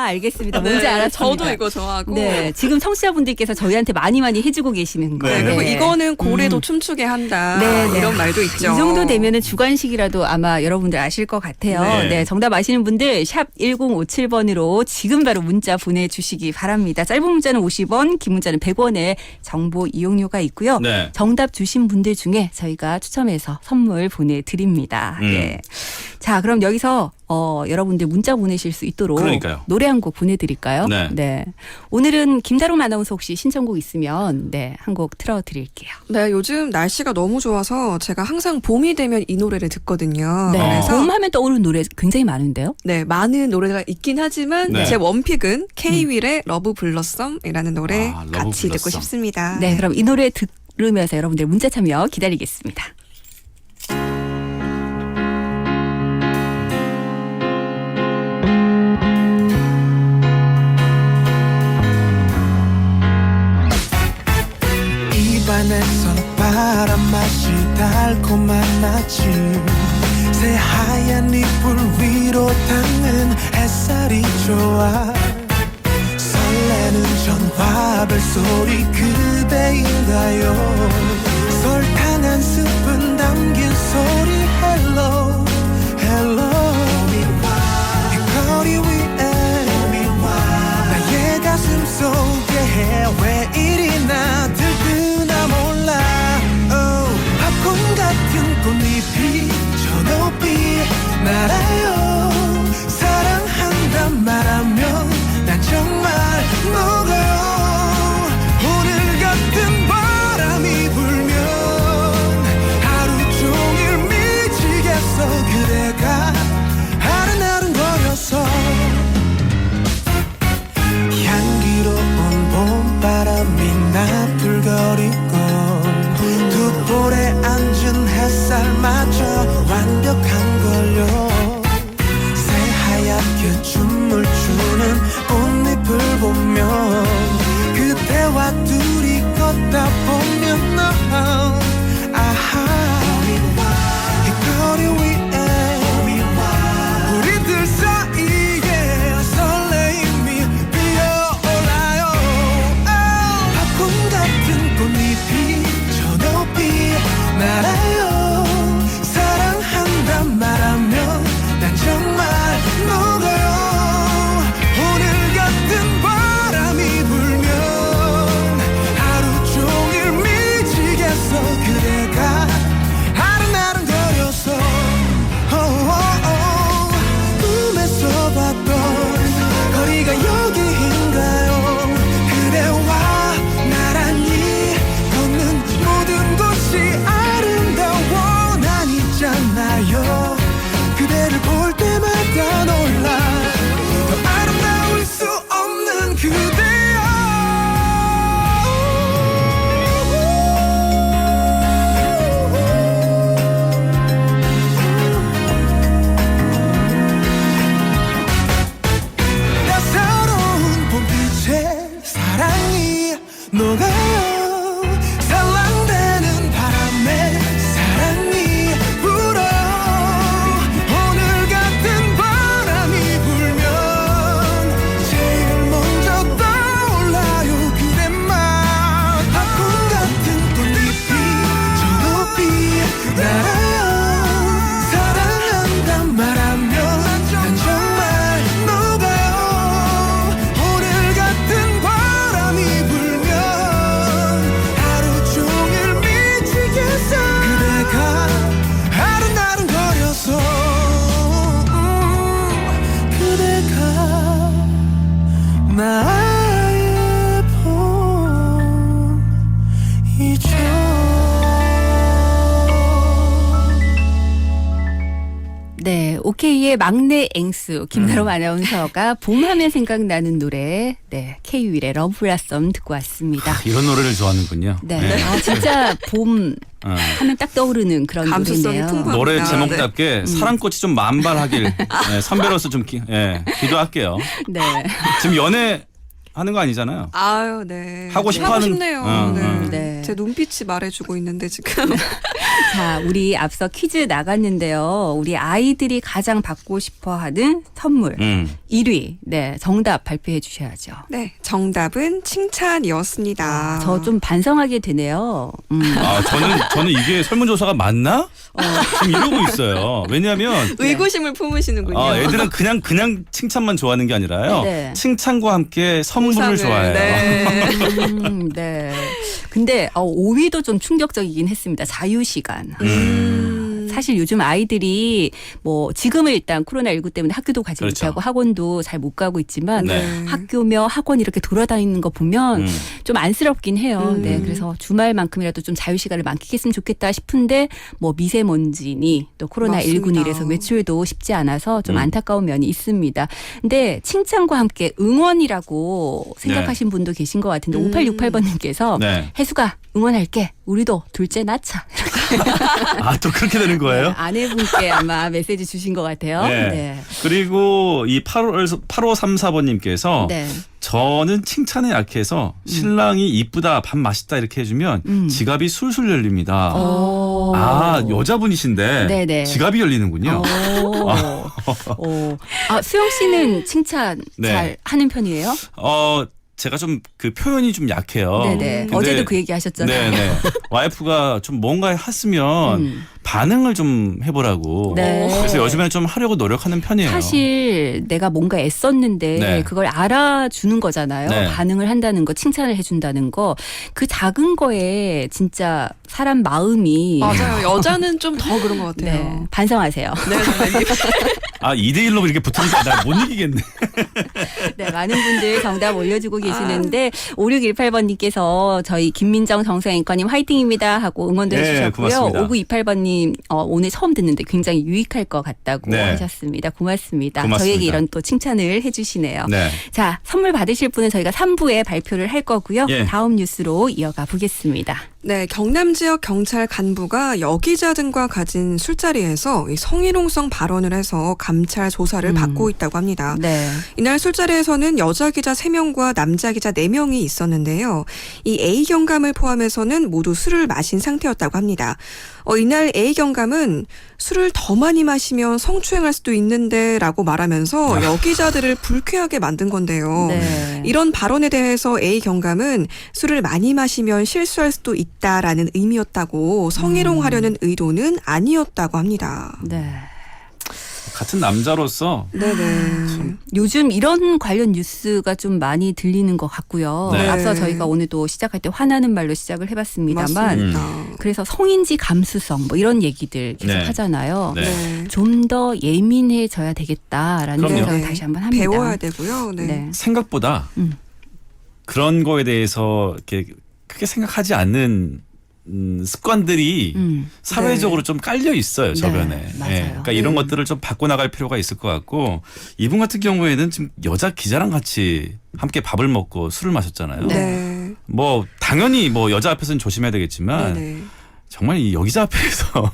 알겠습니다. 뭔지 알았습니다. 저도 이거 좋아하고. 네, 지금 청취자분들께서 저희한테 많이 해주고 계시는 거예요. 네, 그리고 이거는 고래도 춤추게 한다. 네. 이런 말도 있죠. 이 정도 되면은 주관식이라도 아마 여러분들 아실 것 같아요. 네. 네, 정답 아시는 분들 샵 1057번으로 지금 바로 문자 보내주시기 바랍니다. 짧은 문자는 50원, 긴 문자는 100원의 정보 이용료가 있고요. 네. 정답 주신 분들 중에 저희가 추첨해서 선물 보내드립니다. 네. 자, 그럼 여기서 여러분들 문자 보내실 수 있도록 그러니까요. 노래 한 곡 보내드릴까요? 네. 오늘은 김다롬 아나운서 혹시 신청곡 있으면 한 곡 틀어드릴게요. 네, 요즘 날씨가 너무 좋아서 제가 항상 봄이 되면 이 노래를 듣거든요. 네. 그래서 봄하면 떠오르는 노래 굉장히 많은데요. 네, 많은 노래가 있긴 하지만 네. 제 원픽은 K-윌의 러브 블러썸이라는 노래 러브 같이 듣고 블러썸. 싶습니다. 네, 그럼 이 노래 들으면서 여러분들 문자 참여 기다리겠습니다. 향기로 닿는 햇살이 좋아 설레는 전화벨 소리 그대인가요 설탕 한 스푼 담긴 소리 hello hello 이 거리 위에 나의 가슴 속에 왜 이리나 들뜨나 몰라 팝콘 같은 꽃잎이 저 높이 날아요 사랑한단 말하면 난 정말 녹아요 오늘 같은 바람이 불면 하루 종일 미치겠어 그대가 아른아른거려서 향기로운 봄바람이 나풀거리고 두 볼에 앉은 햇살 맞춰 완벽한 걸요 새하얗게 춤을 추는 꽃잎을 보면 그대와 둘이 걷다 보면 너 아하 이 거리 위에 우리들 사이에 설레임이 피어올라요 팝콘 같은 꽃잎이 저 높이 날아요 사랑한단 말하면 난 정말 녹아요 오늘 같은 바람이 불면 하루 종일 미치겠어 그대가 아른아른거려서 꿈에서 봤던 거리가 여기인가요 그대와 나란히 걷는 모든 곳이 아름다워 난 있잖아요 그대를 볼 때마다 놀라 더 아름다울 수 없는 그대여 따사로운 봄빛에 사랑이 녹아요 살랑대는 바람에 사랑이 불어요 오늘 같은 바람이 불면 제일 먼저 떠올라요 그대만 팝콘 같은 꽃잎이 저 높이 날아요 사랑한단 말하면 난 정말 녹아요 오늘 같은 바람이 불면 하루 종일 미치겠어 그대가 아른아른거려서 그대가 나의 봄이죠 네, 오케이의 막내 앵수 김나롬 아나운서가 봄하면 생각나는 노래, 네, K-윌의 러브블라썸 듣고 왔습니다. 이런 노래를 좋아하는군요. 네, 아, 진짜 봄 하면 딱 떠오르는 그런 감수성이 노래네요. 풍부합니다. 노래 네. 제목답게 사랑꽃이 좀 만발하길 네, 선배로서 좀 기도할게요. 네. 지금 연애 하는 거 아니잖아요. 아유, 네. 하고 싶어하는- 싶네요. 응, 네. 네. 제 눈빛이 말해주고 있는데 지금. 자, 우리 앞서 퀴즈 나갔는데요. 우리 아이들이 가장 받고 싶어하는 선물 1위. 네, 정답 발표해 주셔야죠. 네, 정답은 칭찬이었습니다. 저 좀 반성하게 되네요. 아, 저는 이게 설문조사가 맞나? 지금 이러고 있어요. 왜냐하면 의구심을 품으시는군요. 애들은 그냥 칭찬만 좋아하는 게 아니라요. 네. 칭찬과 함께 선물을 보상을, 좋아해요. 네. 네. 근데 5위도 좀 충격적이긴 했습니다. 자유시간. 사실 요즘 아이들이 뭐 지금은 일단 코로나19 때문에 학교도 가지 그렇죠. 못하고 학원도 잘 못 가고 있지만 네. 학교며 학원 이렇게 돌아다니는 거 보면 좀 안쓰럽긴 해요. 네, 그래서 주말만큼이라도 좀 자유시간을 만끽했으면 좋겠다 싶은데 뭐 미세먼지니 또 코로나19니 맞습니다. 이래서 외출도 쉽지 않아서 좀 안타까운 면이 있습니다. 근데 칭찬과 함께 응원이라고 생각하신 분도 계신 것 같은데 5868번님께서 네. 혜수가 응원할게. 우리도 둘째 낳자. 아, 또 그렇게 되는 거예요? 네, 아내분께 아마 메시지 주신 것 같아요. 네. 네. 그리고 이 8534번님께서 네. 저는 칭찬에 약해서 신랑이 이쁘다, 밥 맛있다 이렇게 해주면 지갑이 술술 열립니다. 오. 아, 여자분이신데 네네. 지갑이 열리는군요. 오. 아, 수영 씨는 칭찬 네. 잘 하는 편이에요? 제가 좀 그 표현이 좀 약해요. 네네. 근데 어제도 그 얘기 하셨잖아요. 네네. 와이프가 좀 뭔가 했으면 반응을 좀 해보라고. 네. 그래서 요즘에는 좀 하려고 노력하는 편이에요. 사실 내가 뭔가 애썼는데 네. 그걸 알아주는 거잖아요. 네. 반응을 한다는 거, 칭찬을 해준다는 거. 그 작은 거에 진짜 사람 마음이 맞아요. 여자는 좀 더 그런 것 같아요. 네, 반성하세요. 네, 선배님. 아, 2대1로 이렇게 붙으니까 나 못 이기겠네. 네, 많은 분들 정답 올려주고 계시는데 5618번님께서 저희 김민정 정세앵커님 화이팅입니다 하고 응원도 네, 해주셨고요. 고맙습니다. 5928번님 오늘 처음 듣는데 굉장히 유익할 것 같다고 네. 하셨습니다. 고맙습니다. 고맙습니다. 저희에게 이런 또 칭찬을 해주시네요. 네. 자, 선물 받으실 분은 저희가 3부에 발표를 할 거고요. 예. 다음 뉴스로 이어가 보겠습니다. 네, 경남 지역 경찰 간부가 여기자 등과 가진 술자리에서 이 성희롱성 발언을 해서 감찰 조사를 받고 있다고 합니다. 네. 이날 술자리에서는 여자 기자 3명과 남자 기자 4명이 있었는데요. 이 A 경감을 포함해서는 모두 술을 마신 상태였다고 합니다. 이날 A 경감은 술을 더 많이 마시면 성추행할 수도 있는데 라고 말하면서 여기자들을 불쾌하게 만든 건데요. 네. 이런 발언에 대해서 A 경감은 술을 많이 마시면 실수할 수도 있다라는 의미였다고 성희롱하려는 의도는 아니었다고 합니다. 네. 같은 남자로서 네네. 요즘 이런 관련 뉴스가 좀 많이 들리는 것 같고요. 네. 앞서 저희가 오늘도 시작할 때 화나는 말로 시작을 해봤습니다만 맞습니다. 그래서 성인지 감수성 뭐 이런 얘기들 계속 네. 하잖아요. 네. 네. 좀 더 예민해져야 되겠다라는 그럼요. 생각을 네. 다시 한번 합니다. 배워야 되고요. 네. 네. 생각보다 그런 거에 대해서 이렇게 크게 생각하지 않는 습관들이 사회적으로 좀 깔려 있어요, 저변에. 네, 맞아요. 그러니까 이런 것들을 좀 바꿔 나갈 필요가 있을 것 같고 이분 같은 경우에는 지금 여자 기자랑 같이 함께 밥을 먹고 술을 마셨잖아요. 네. 뭐 당연히 뭐 여자 앞에서는 조심해야 되겠지만 네네. 정말 이 여기자 앞에서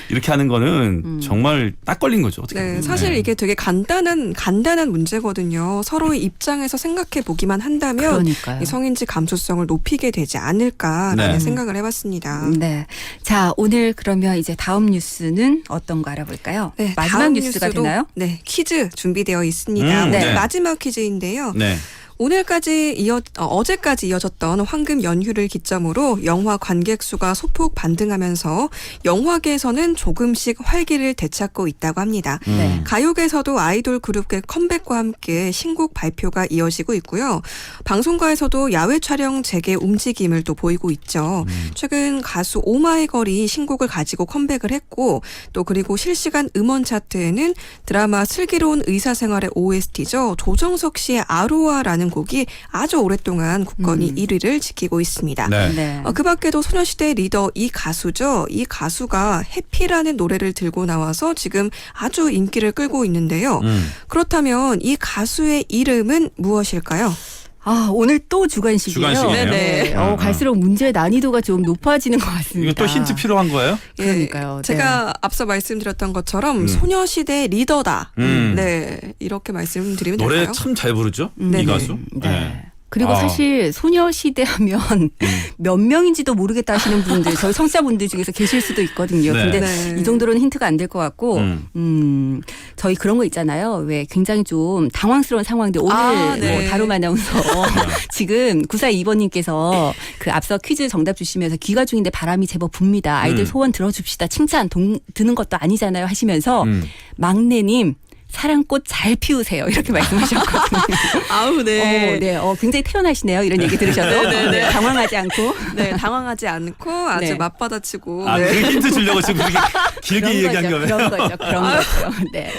이렇게 하는 거는 정말 딱 걸린 거죠. 어떻게 네, 보면. 사실 네. 이게 되게 간단한 문제거든요. 서로의 입장에서 생각해 보기만 한다면 그러니까요. 이 성인지 감수성을 높이게 되지 않을까라는 네. 생각을 해봤습니다. 네. 자, 오늘 그러면 이제 다음 뉴스는 어떤 거 알아볼까요? 네, 마지막 다음 뉴스가 뉴스도, 되나요? 네, 퀴즈 준비되어 있습니다. 오늘 네. 마지막 퀴즈인데요. 네. 오늘까지 어제까지 이어졌던 황금 연휴를 기점으로 영화 관객 수가 소폭 반등하면서 영화계에서는 조금씩 활기를 되찾고 있다고 합니다. 네. 가요계에서도 아이돌 그룹의 컴백과 함께 신곡 발표가 이어지고 있고요. 방송가에서도 야외 촬영 재개 움직임을 또 보이고 있죠. 최근 가수 오마이걸이 신곡을 가지고 컴백을 했고 또 그리고 실시간 음원 차트에는 드라마 슬기로운 의사생활의 OST죠. 조정석 씨의 아로아라는 곡이 아주 오랫동안 굳건히 1위를 지키고 있습니다. 네. 네. 그 밖에도 소녀시대 리더 이 가수죠. 이 가수가 해피라는 노래를 들고 나와서 지금 아주 인기를 끌고 있는데요. 그렇다면 이 가수의 이름은 무엇일까요? 아, 오늘 또 주간식이에요. 주간식이네요. 네네. 갈수록 문제의 난이도가 좀 높아지는 것 같습니다. 이거 또 힌트 필요한 거예요? 예, 그러니까요. 제가 앞서 말씀드렸던 것처럼 소녀시대 리더다. 네, 이렇게 말씀드리면 노래 될까요? 참 잘 부르죠? 네네. 이 가수. 네. 그리고 아. 사실 소녀시대 하면 몇 명인지도 모르겠다 하시는 분들 저희 청취자분들 중에서 계실 수도 있거든요. 네. 근데 네. 이 정도로는 힌트가 안 될 것 같고 저희 그런 거 있잖아요. 왜 굉장히 좀 당황스러운 상황인데 오늘 네. 뭐 다름 아나운서 지금 9422번님께서 그 앞서 퀴즈 정답 주시면서 귀가 중인데 바람이 제법 붑니다. 아이들 소원 들어줍시다. 칭찬 드는 것도 아니잖아요 하시면서 막내님 사랑꽃 잘 피우세요. 이렇게 말씀하셨거든요. 아우, 네. 네, 굉장히 태어나시네요. 이런 얘기 들으셔도 네, 당황하지 않고. 네, 당황하지 않고 아주 네. 맞받아치고. 아, 네. 그 힌트 주려고 지금 그렇게 길게 얘기한 거예요? 그런 거죠. 네.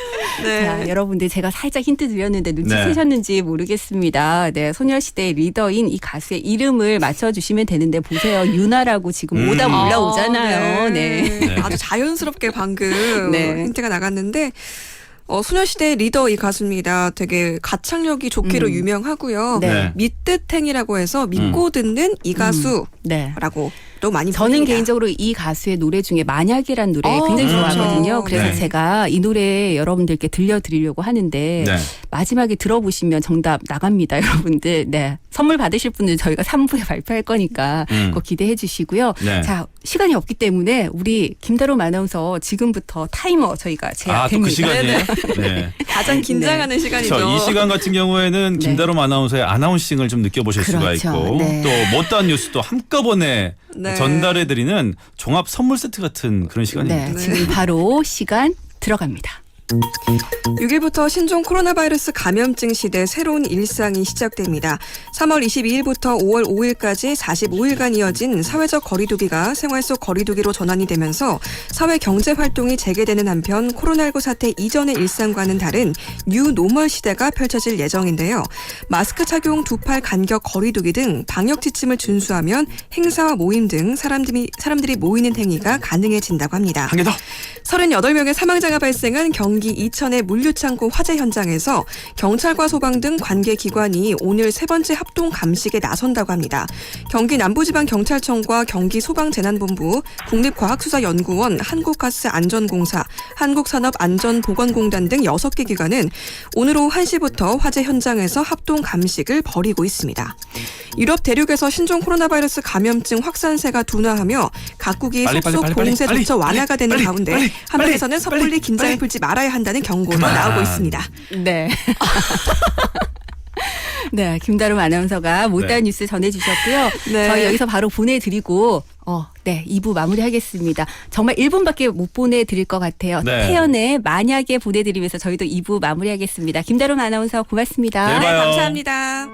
네. 자, 여러분들 제가 살짝 힌트 드렸는데 네. 눈치채셨는지 모르겠습니다. 네, 소녀시대 리더인 이 가수의 이름을 맞춰주시면 되는데 보세요. 유나라고 지금 오답 올라오잖아요. 네. 아주 자연스럽게 방금 네. 힌트가 나갔는데 소녀시대 리더 이 가수입니다. 되게 가창력이 좋기로 유명하고요. 네. 믿듯행이라고 해서 믿고 듣는 이 가수라고 네. 또 많이 저는 불립니다. 개인적으로 이 가수의 노래 중에 만약이란 노래 굉장히 그렇죠. 좋아하거든요. 그래서 네. 제가 이 노래 여러분들께 들려드리려고 하는데 네. 마지막에 들어보시면 정답 나갑니다. 여러분들. 네. 선물 받으실 분들 저희가 3부에 발표할 거니까 그거 기대해 주시고요. 네. 자, 시간이 없기 때문에 우리 김다롬 아나운서 지금부터 타이머 저희가 또 그 제압됩니다. 시간이에요? 네. 가장 긴장하는 시간이죠. 이 시간 같은 경우에는 네. 김다롬 아나운서의 아나운싱을 좀 느껴보실 수가 그렇죠. 있고 네. 또 못다한 뉴스도 한꺼번에 네. 전달해드리는 종합 선물 세트 같은 그런 시간입니다. 네, 지금 바로 시간 들어갑니다. 6일부터 신종 코로나 바이러스 감염증 시대 새로운 일상이 시작됩니다. 3월 22일부터 5월 5일까지 45일간 이어진 사회적 거리두기가 생활 속 거리두기로 전환이 되면서 사회 경제 활동이 재개되는 한편 코로나19 사태 이전의 일상과는 다른 뉴 노멀 시대가 펼쳐질 예정인데요. 마스크 착용, 두 팔 간격 거리두기 등 방역 지침을 준수하면 행사와 모임 등 사람들이 모이는 행위가 가능해진다고 합니다. 한 개 더. 38명의 사망자가 발생한 경기 이천의 물류창고 화재 현장에서 경찰과 소방 등 관계기관이 오늘 세 번째 합동 감식에 나선다고 합니다. 경기 남부지방경찰청과 경기소방재난본부, 국립과학수사연구원, 한국가스안전공사, 한국산업안전보건공단 등 6개 기관은 오늘 오후 1시부터 화재 현장에서 합동 감식을 벌이고 있습니다. 유럽 대륙에서 신종 코로나 바이러스 감염증 확산세가 둔화하며 각국이 속속 봉쇄조차 완화가 되는 가운데 한편에서는 섣불리 긴장을 풀지 말아야 한다는 경고도 나오고 있습니다. 네. 네, 김다롬 아나운서가 못다한 뉴스 전해주셨고요. 네. 저희 여기서 바로 보내드리고, 네, 2부 마무리하겠습니다. 정말 1분밖에 못 보내드릴 것 같아요. 네. 태연의 만약에 보내드리면서 저희도 2부 마무리하겠습니다. 김다롬 아나운서 고맙습니다. 네, 봐요. 감사합니다.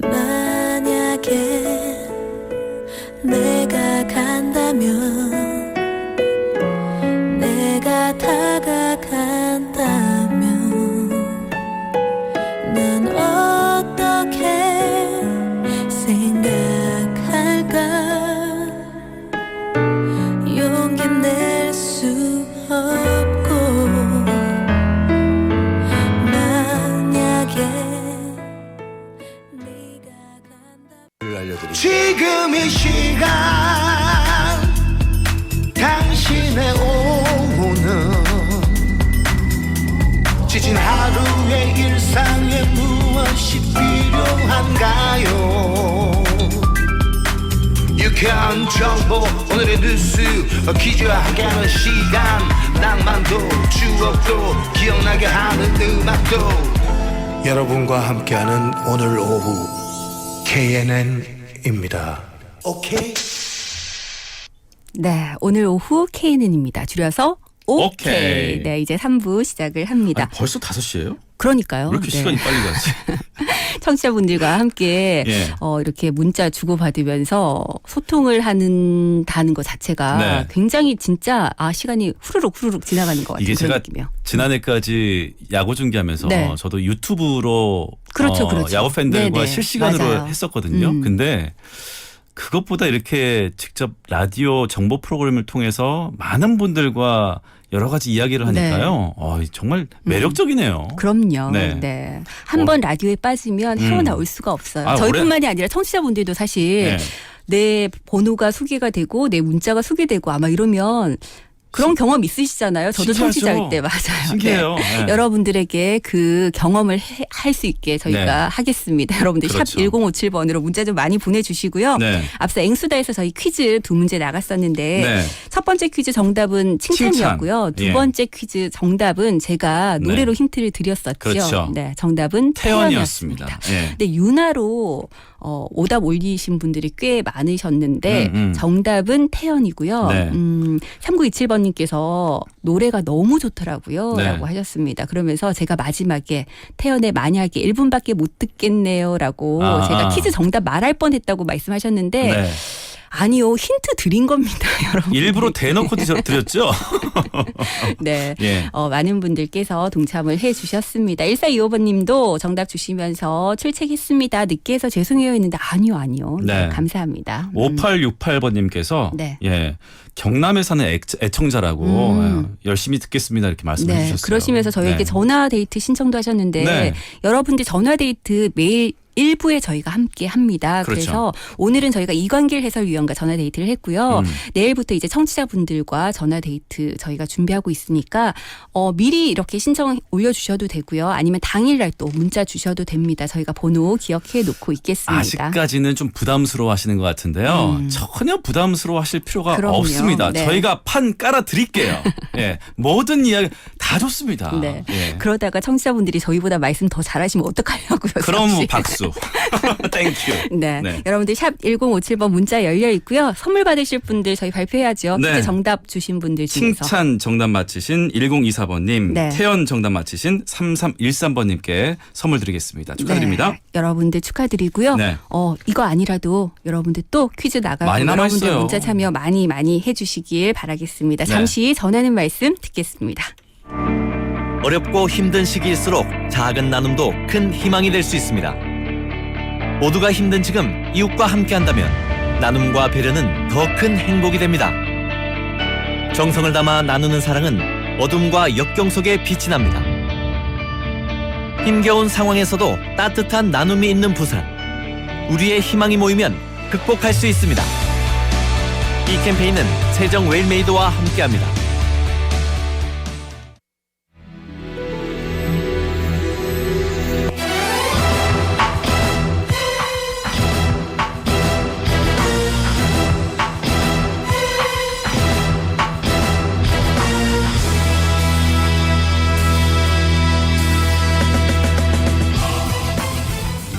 만약에 내가 간다면 내가 다가간다면 난 어떻게 생각할까 용기 낼 수 없고 만약에 네가 간다 지금 이 시간 당신의 오후는 지친 하루의 일상에 무엇이 필요한가요? 유쾌한 정보 오늘의 뉴스 기자와 함께하는 시간 낭만도 추억도 기억나게 하는 음악도 여러분과 함께하는 오늘 오후 KNN입니다. 오케이. 네, 오늘 오후 KNN입니다. 줄여서 오케이. 오케이. 네, 이제 3부 시작을 합니다. 벌써 5시예요? 그러니까요. 왜 이렇게 네. 시간이 빨리 가지? 청취자분들과 함께 예. 이렇게 문자 주고받으면서 소통을 한다는 것 자체가 네. 굉장히 진짜 시간이 후루룩 지나가는 것 같은 이게 그런 제가 느낌이요. 지난해까지 야구 중계하면서 네. 저도 유튜브로 그렇죠. 야구 팬들과 네네. 실시간으로 맞아요. 했었거든요. 근데 그것보다 이렇게 직접 라디오 정보 프로그램을 통해서 많은 분들과 여러 가지 이야기를 하니까요. 정말 매력적이네요. 그럼요. 네. 네. 한 번 라디오에 빠지면 헤어나올 수가 없어요. 저희뿐만이 아니라 청취자분들도 사실 네. 내 번호가 소개가 되고 내 문자가 소개되고 아마 이러면 그런 경험 있으시잖아요. 저도 신기하죠. 청취자일 때 맞아요. 신기해요. 네. 네. 여러분들에게 그 경험을 할 수 있게 저희가 네. 하겠습니다. 여러분들 그렇죠. 샵 1057번으로 문자 좀 많이 보내주시고요. 네. 앞서 앵수다에서 저희 퀴즈 2문제 나갔었는데 네. 첫 번째 퀴즈 정답은 칭찬이었고요. 칭찬. 두 번째 퀴즈 정답은 제가 네. 노래로 힌트를 드렸었죠. 그렇죠. 네, 정답은 태연이었습니다. 태연이었습니다. 예. 근데 윤아로 오답 올리신 분들이 꽤 많으셨는데 정답은 태연이고요. 네. 3927번님께서 노래가 너무 좋더라고요. 네. 라고 하셨습니다. 그러면서 제가 마지막에 태연의 만약에 1분밖에 못 듣겠네요. 라고 제가 퀴즈 정답 말할 뻔했다고 말씀하셨는데 네. 아니요, 힌트 드린 겁니다, 여러분. 일부러 대놓고 드렸죠? 네. 예. 많은 분들께서 동참을 해주셨습니다. 1425번님도 정답 주시면서 출첵했습니다. 늦게 해서 죄송해요 했는데 아니요. 네. 감사합니다. 5868번님께서 네. 예, 경남에 사는 애청자라고 열심히 듣겠습니다 이렇게 말씀해 네. 주셨어요. 그러시면서 저희에게 네. 전화 데이트 신청도 하셨는데 네. 여러분들 전화 데이트 매일 일부에 저희가 함께 합니다. 그렇죠. 그래서 오늘은 저희가 이관길 해설위원과 전화 데이트를 했고요. 내일부터 이제 청취자분들과 전화 데이트 저희가 준비하고 있으니까 미리 이렇게 신청 올려주셔도 되고요. 아니면 당일날 또 문자 주셔도 됩니다. 저희가 번호 기억해 놓고 있겠습니다. 아직까지는 좀 부담스러워 하시는 것 같은데요. 전혀 부담스러워 하실 필요가 그럼요. 없습니다. 네. 저희가 판 깔아 드릴게요. 예. 모든 이야기 다 좋습니다. 네. 예. 그러다가 청취자분들이 저희보다 말씀 더 잘하시면 어떡하려고요. 그럼 사실. 박수. 땡큐. 네. 네. 여러분들 샵 1057번 문자 열려 있고요. 선물 받으실 분들 저희 발표해야죠. 네. 퀴즈 정답 주신 분들 중에서. 칭찬 정답 맞히신 1024번님, 네. 태연 정답 맞히신 3313번님께 선물 드리겠습니다. 축하드립니다. 네. 여러분들 축하드리고요. 네. 이거 아니라도 여러분들 또 퀴즈 나가고 많이 여러분들 남아있어요. 문자 참여 많이 해주시길 바라겠습니다. 네. 잠시 전하는 말씀 듣겠습니다. 어렵고 힘든 시기일수록 작은 나눔도 큰 희망이 될 수 있습니다. 모두가 힘든 지금 이웃과 함께한다면 나눔과 배려는 더 큰 행복이 됩니다. 정성을 담아 나누는 사랑은 어둠과 역경 속에 빛이 납니다. 힘겨운 상황에서도 따뜻한 나눔이 있는 부산. 우리의 희망이 모이면 극복할 수 있습니다. 이 캠페인은 세정 웰메이드와 함께합니다.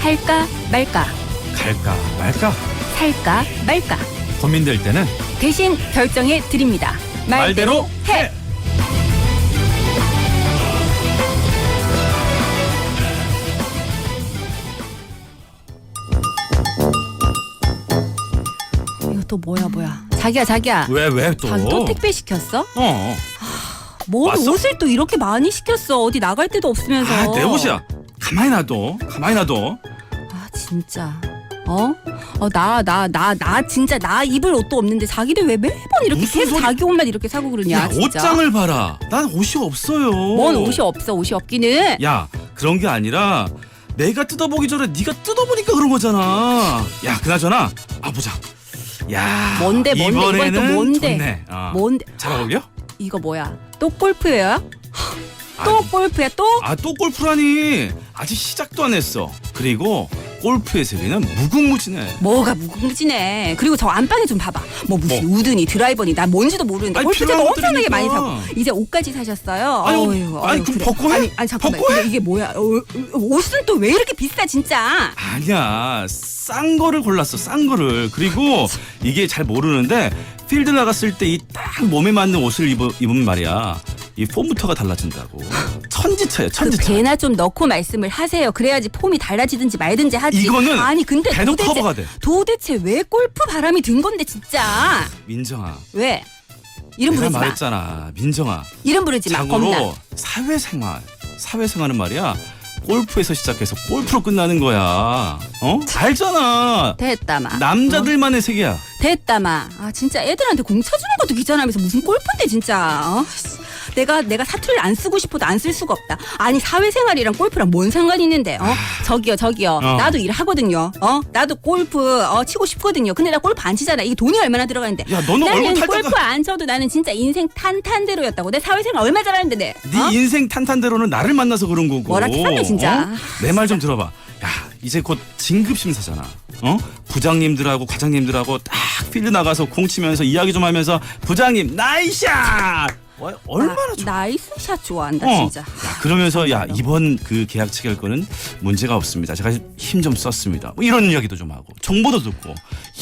할까 말까, 갈까 말까 살까 말까 고민될 때는 대신 결정해 드립니다. 말대로 해. 이거 또 뭐야? 자기야. 왜 또? 자기 또 택배 시켰어? 뭘 왔어? 옷을 또 이렇게 많이 시켰어? 어디 나갈 데도 없으면서. 내 옷이야. 가만히 놔둬. 아 진짜. 나 진짜 나 입을 옷도 없는데 자기들 왜 매번 이렇게 무슨 계속 소리- 자기 옷만 이렇게 사고 그러냐 야, 진짜. 옷장을 봐라. 난 옷이 없어요. 뭔 옷이 없어? 옷이 없기는. 야, 그런 게 아니라 내가 뜯어보기 전에 네가 뜯어보니까 그런 거잖아. 야, 그나저나 보자. 야, 뭔데 이건 또 이번에는 뭔데? 좋네. 뭔데? 잘 어울려? 이거 뭐야? 또 골프예요? 또 골프야 또? 또 골프라니. 아직 시작도 안 했어. 그리고 골프의 세계는 무궁무진해. 뭐가 무궁무진해. 그리고 저 안방에 좀 봐봐. 뭐 무슨 우드니 드라이버니 나 뭔지도 모르는데 아니, 골프채도 필요한 엄청나게 많이 것들이니까. 사고 이제 옷까지 사셨어요. 아니, 어휴, 그럼 그래. 벗고 해? 아니 잠깐만. 벗고 해? 근데 이게 뭐야? 옷은 또 왜 이렇게 비싸 진짜? 아니야, 싼 거를 골랐어. 싼 거를. 그리고 이게 잘 모르는데 필드 나갔을 때 이 딱 몸에 맞는 옷을 입으면 말이야, 이 폼부터가 달라진다고. 천지차야, 그 천지차. 배나 좀 넣고 말씀을 하세요. 그래야지 폼이 달라지든지 말든지 하지. 이거는 아니 근데 대놓고 커버가 돼. 도대체 왜 골프 바람이 든 건데 진짜? 민정아, 왜? 이름 내가 부르지 마. 말했잖아. 민정아, 이름 부르지 마. 겁나. 참고로 사회생활은 말이야, 골프에서 시작해서 골프로 끝나는 거야. 알잖아. 됐다마. 남자들만의 세계야. 됐다마. 진짜 애들한테 공차 주는 것도 귀찮아면서 무슨 골프인데 진짜. 내가 사투리를 안 쓰고 싶어도 안 쓸 수가 없다. 아니 사회생활이랑 골프랑 뭔 상관이 있는데? 저기요. 나도 일하거든요. 나도 골프 치고 싶거든요. 근데 나 골프 안 치잖아. 이게 돈이 얼마나 들어가는데? 야, 너는 얼굴 나는 탈 골프 때가- 안 쳐도 나는 진짜 인생 탄탄대로였다고. 내 사회생활 얼마 잘하는데 내. 네 인생 탄탄대로는 나를 만나서 그런 거고. 뭐라 캐놨네, 진짜. 내 말 좀 들어봐. 야, 이제 곧 진급 심사잖아. 부장님들하고 과장님들하고 딱 필드 나가서 공 치면서 이야기 좀 하면서 부장님 나이샷. 얼마나 좋아. 나이스샷 좋아한다 진짜. 야, 그러면서 이번 그 계약 체결 거는 문제가 없습니다. 제가 힘 좀 썼습니다. 뭐 이런 이야기도 좀 하고 정보도 듣고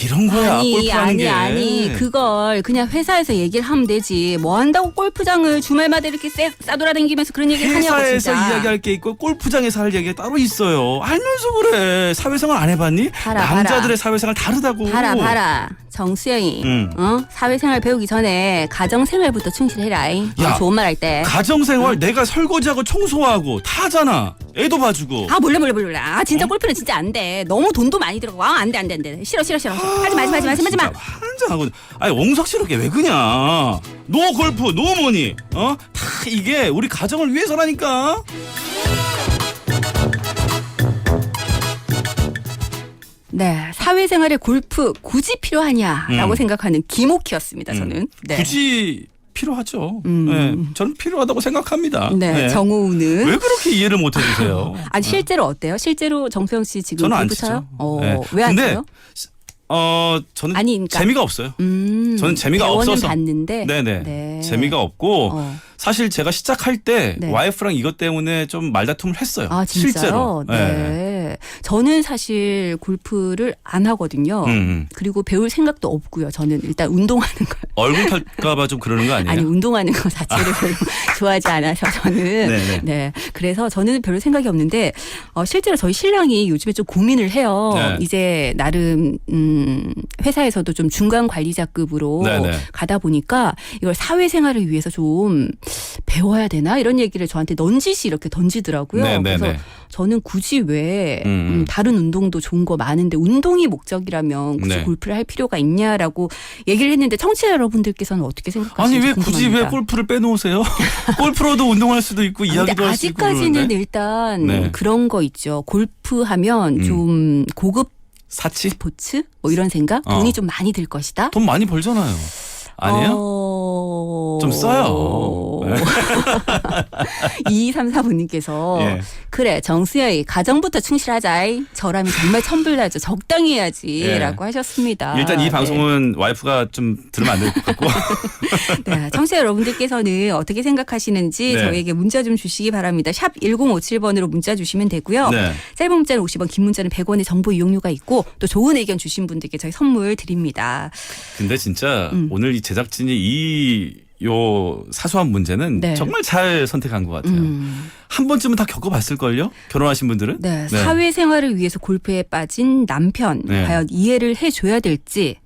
이런 거야. 골프하는 게. 아니 그걸 그냥 회사에서 얘기를 하면 되지. 뭐 한다고 골프장을 주말마다 이렇게 싸돌아다니면서 그런 얘기를 하냐고 회사에서 진짜. 이야기할 게 있고 골프장에서 할 얘기가 따로 있어요. 알면서 그래. 사회생활 안 해봤니? 봐라, 남자들의 봐라. 사회생활 다르다고. 봐라. 정수영이 사회생활 배우기 전에 가정생활부터 충실해라. 야, 좋은 말 할 때. 가정생활 내가 설거지하고 청소하고 다 하잖아. 애도 봐주고. 아 몰라. 아 진짜 골프는 진짜 안 돼. 너무 돈도 많이 들어가. 안 돼. 싫어. 하지 마. 환장하고. 아니 옹석스럽게 왜 그냐. 노 골프 노 머니. 다 이게 우리 가정을 위해서라니까. 네, 사회생활에 골프 굳이 필요하냐라고 생각하는 김옥희였습니다. 저는. 네. 굳이 필요하죠. 네, 저는 필요하다고 생각합니다. 네, 정호우는 왜 그렇게 이해를 못 해주세요? 아니 실제로 어때요? 실제로 정수영 씨 지금 저는 안 골프 쳐요? 치죠. 네. 왜 안 근데 쳐요? 저는 아니, 그러니까 재미가 없어요. 저는 재미가 배워는 없어서. 봤는데 네네. 네. 재미가 없고 사실 제가 시작할 때 네. 와이프랑 이것 때문에 좀 말다툼을 했어요. 아 진짜요? 실제로. 네. 저는 사실 골프를 안 하거든요. 그리고 배울 생각도 없고요. 저는 일단 운동하는 걸. 얼굴 탈까봐 좀 그러는 거 아니에요? 아니 운동하는 거 자체를 별로 좋아하지 않아서 저는 네네. 네 그래서 저는 별로 생각이 없는데 실제로 저희 신랑이 요즘에 좀 고민을 해요. 네. 이제 나름 회사에서도 좀 중간 관리자급으로 네네. 가다 보니까 이걸 사회생활을 위해서 좀 배워야 되나 이런 얘기를 저한테 넌지시 이렇게 던지더라고요. 네네네. 그래서 저는 굳이 왜 다른 다른 운동도 좋은 거 많은데 운동이 목적이라면 굳이 네. 골프를 할 필요가 있냐라고 얘기를 했는데 청취자 여러분들께서는 어떻게 아니 생각하시는지 왜 굳이 궁금합니다. 왜 골프를 빼놓으세요? 골프로도 운동할 수도 있고 근데 이야기도 할 수 있고 아직까지는 그러는데. 일단 네. 그런 거 있죠. 골프하면 좀 고급 사치? 스포츠 뭐 이런 생각? 돈이 좀 많이 들 것이다. 돈 많이 벌잖아요. 아니에요? 좀 써요. 네. 2234분님께서 예. 그래 정수영이 가정부터 충실하자. 저라면 정말 천불나죠. 적당히 해야지 예. 라고 하셨습니다. 일단 이 네. 방송은 와이프가 좀 들으면 안 될 것 같고. 네, 청취자 여러분들께서는 어떻게 생각하시는지 네. 저희에게 문자 좀 주시기 바랍니다. 샵 1057번으로 문자 주시면 되고요. 네. 짧은 문자는 50원, 긴 문자는 100원의 정보 이용료가 있고 또 좋은 의견 주신 분들께 저희 선물 드립니다. 근데 진짜 오늘 이 제작진이 요 사소한 문제는 네. 정말 잘 선택한 것 같아요. 한 번쯤은 다 겪어봤을걸요? 결혼하신 분들은? 네, 사회생활을 위해서 골프에 빠진 남편 네. 과연 이해를 해줘야 될지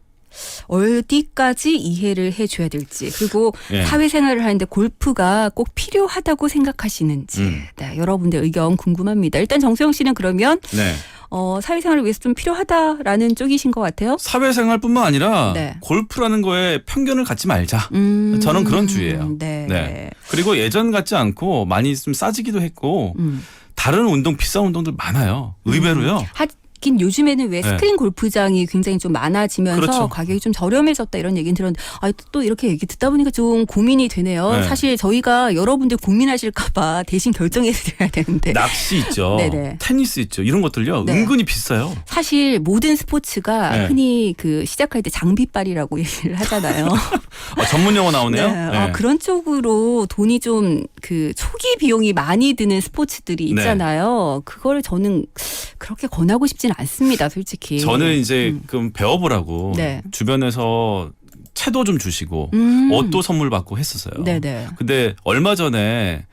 어디까지 이해를 해줘야 될지 그리고 네. 사회생활을 하는데 골프가 꼭 필요하다고 생각하시는지 네, 여러분들 의견 궁금합니다. 일단 정수영 씨는 그러면 네. 사회생활을 위해서 좀 필요하다라는 쪽이신 것 같아요. 사회생활뿐만 아니라 네. 골프라는 거에 편견을 갖지 말자. 저는 그런 주의예요. 네. 그리고 예전 같지 않고 많이 좀 싸지기도 했고 다른 운동 비싼 운동들 많아요. 의외로요. 하긴 요즘에는 왜 네. 스크린 골프장이 굉장히 좀 많아지면서 그렇죠. 가격이 좀 저렴해졌다 이런 얘기는 들었는데 또 이렇게 얘기 듣다 보니까 좀 고민이 되네요. 네. 사실 저희가 여러분들 고민하실까 봐 대신 결정해 드려야 되는데 낚시 있죠. 네네. 테니스 있죠. 이런 것들요. 네. 은근히 비싸요. 사실 모든 스포츠가 네. 흔히 그 시작할 때 장비빨이라고 얘기를 하잖아요. 전문 용어 나오네요. 네. 네. 그런 쪽으로 돈이 좀 그 초기 비용이 많이 드는 스포츠들이 있잖아요. 그거를 저는 그렇게 권하고 싶지는 않습니다, 솔직히. 저는 이제 그럼 배워보라고 네. 주변에서 채도 좀 주시고 옷도 선물 받고 했었어요. 네네. 근데 얼마 전에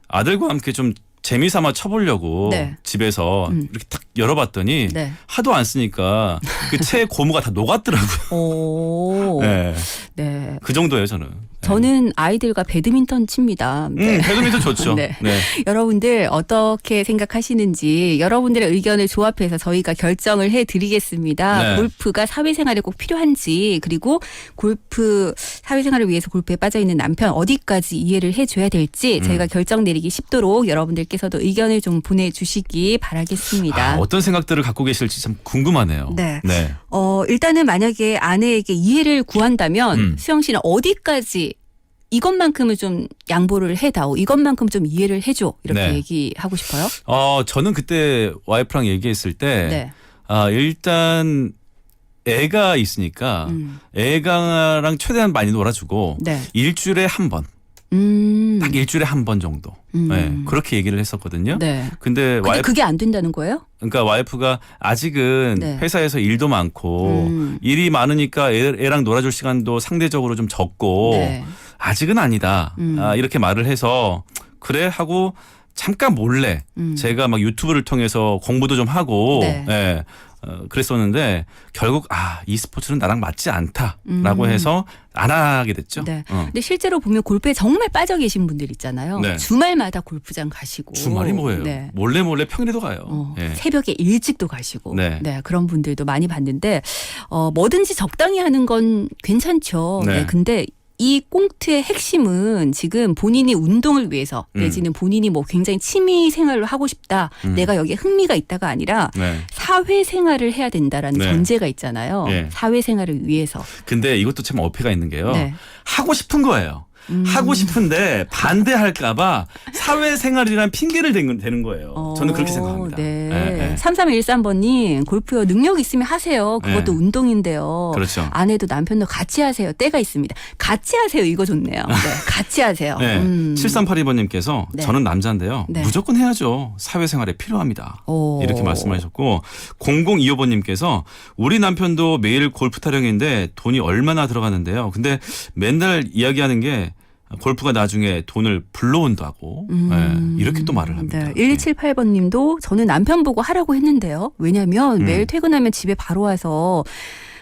아들과 함께 좀 재미삼아 쳐보려고 네. 집에서 이렇게 탁 열어봤더니 네. 하도 안 쓰니까 그 채 고무가 다 녹았더라고요. 오. 네. 네. 그 정도예요, 저는. 저는 아이들과 배드민턴 칩니다. 네. 배드민턴 좋죠. 네. 네. 여러분들 어떻게 생각하시는지 여러분들의 의견을 조합해서 저희가 결정을 해드리겠습니다. 네. 골프가 사회생활에 꼭 필요한지 그리고 골프 사회생활을 위해서 골프에 빠져있는 남편 어디까지 이해를 해줘야 될지 저희가 결정 내리기 쉽도록 여러분들께서도 의견을 좀 보내주시기 바라겠습니다. 어떤 생각들을 갖고 계실지 참 궁금하네요. 네. 네. 일단은 만약에 아내에게 이해를 구한다면 수영 씨는 어디까지 이것만큼은 좀 양보를 해다오. 이것만큼 좀 이해를 해줘. 이렇게 네. 얘기하고 싶어요. 저는 그때 와이프랑 얘기했을 때 네. 일단 애가 있으니까 애가랑 최대한 많이 놀아주고 네. 일주일에 한 번. 딱 일주일에 한 번 정도. 네, 그렇게 얘기를 했었거든요. 네. 근데 근데 그게 안 된다는 거예요? 그러니까 와이프가 아직은 네. 회사에서 일도 많고 일이 많으니까 애랑 놀아줄 시간도 상대적으로 좀 적고 네. 아직은 아니다. 이렇게 말을 해서 그래 하고 잠깐 몰래 제가 막 유튜브를 통해서 공부도 좀 하고 네. 예, 그랬었는데 결국 이 스포츠는 나랑 맞지 않다라고 해서 안 하게 됐죠. 네. 근데 실제로 보면 골프에 정말 빠져 계신 분들 있잖아요. 네. 주말마다 골프장 가시고. 주말이 뭐예요? 네. 몰래 평일에도 가요. 예. 새벽에 일찍도 가시고. 네. 네. 그런 분들도 많이 봤는데 뭐든지 적당히 하는 건 괜찮죠. 네. 네. 근데 이 꽁트의 핵심은 지금 본인이 운동을 위해서 내지는 본인이 뭐 굉장히 취미 생활을 하고 싶다. 내가 여기에 흥미가 있다가 아니라 네. 사회생활을 해야 된다라는 네. 전제가 있잖아요. 네. 사회생활을 위해서. 근데 이것도 참 어폐가 있는 게요. 네. 하고 싶은 거예요. 하고 싶은데 반대할까봐 사회생활이란 핑계를 대는 거예요. 저는 그렇게 생각합니다. 네. 네. 3313번님 골프요 능력 있으면 하세요. 그것도 네. 운동인데요. 그렇죠. 아내도 남편도 같이 하세요. 때가 있습니다. 같이 하세요. 이거 좋네요. 네. 같이 하세요. 네. 7382번님께서 네. 저는 남자인데요. 네. 무조건 해야죠. 사회생활에 필요합니다. 오. 이렇게 말씀하셨고 0025번님께서 우리 남편도 매일 골프 타령인데 돈이 얼마나 들어가는데요. 근데 맨날 이야기하는 게 골프가 나중에 돈을 불러온다고 네, 이렇게 또 말을 합니다. 네. 1278번님도 저는 남편 보고 하라고 했는데요. 왜냐하면 매일 퇴근하면 집에 바로 와서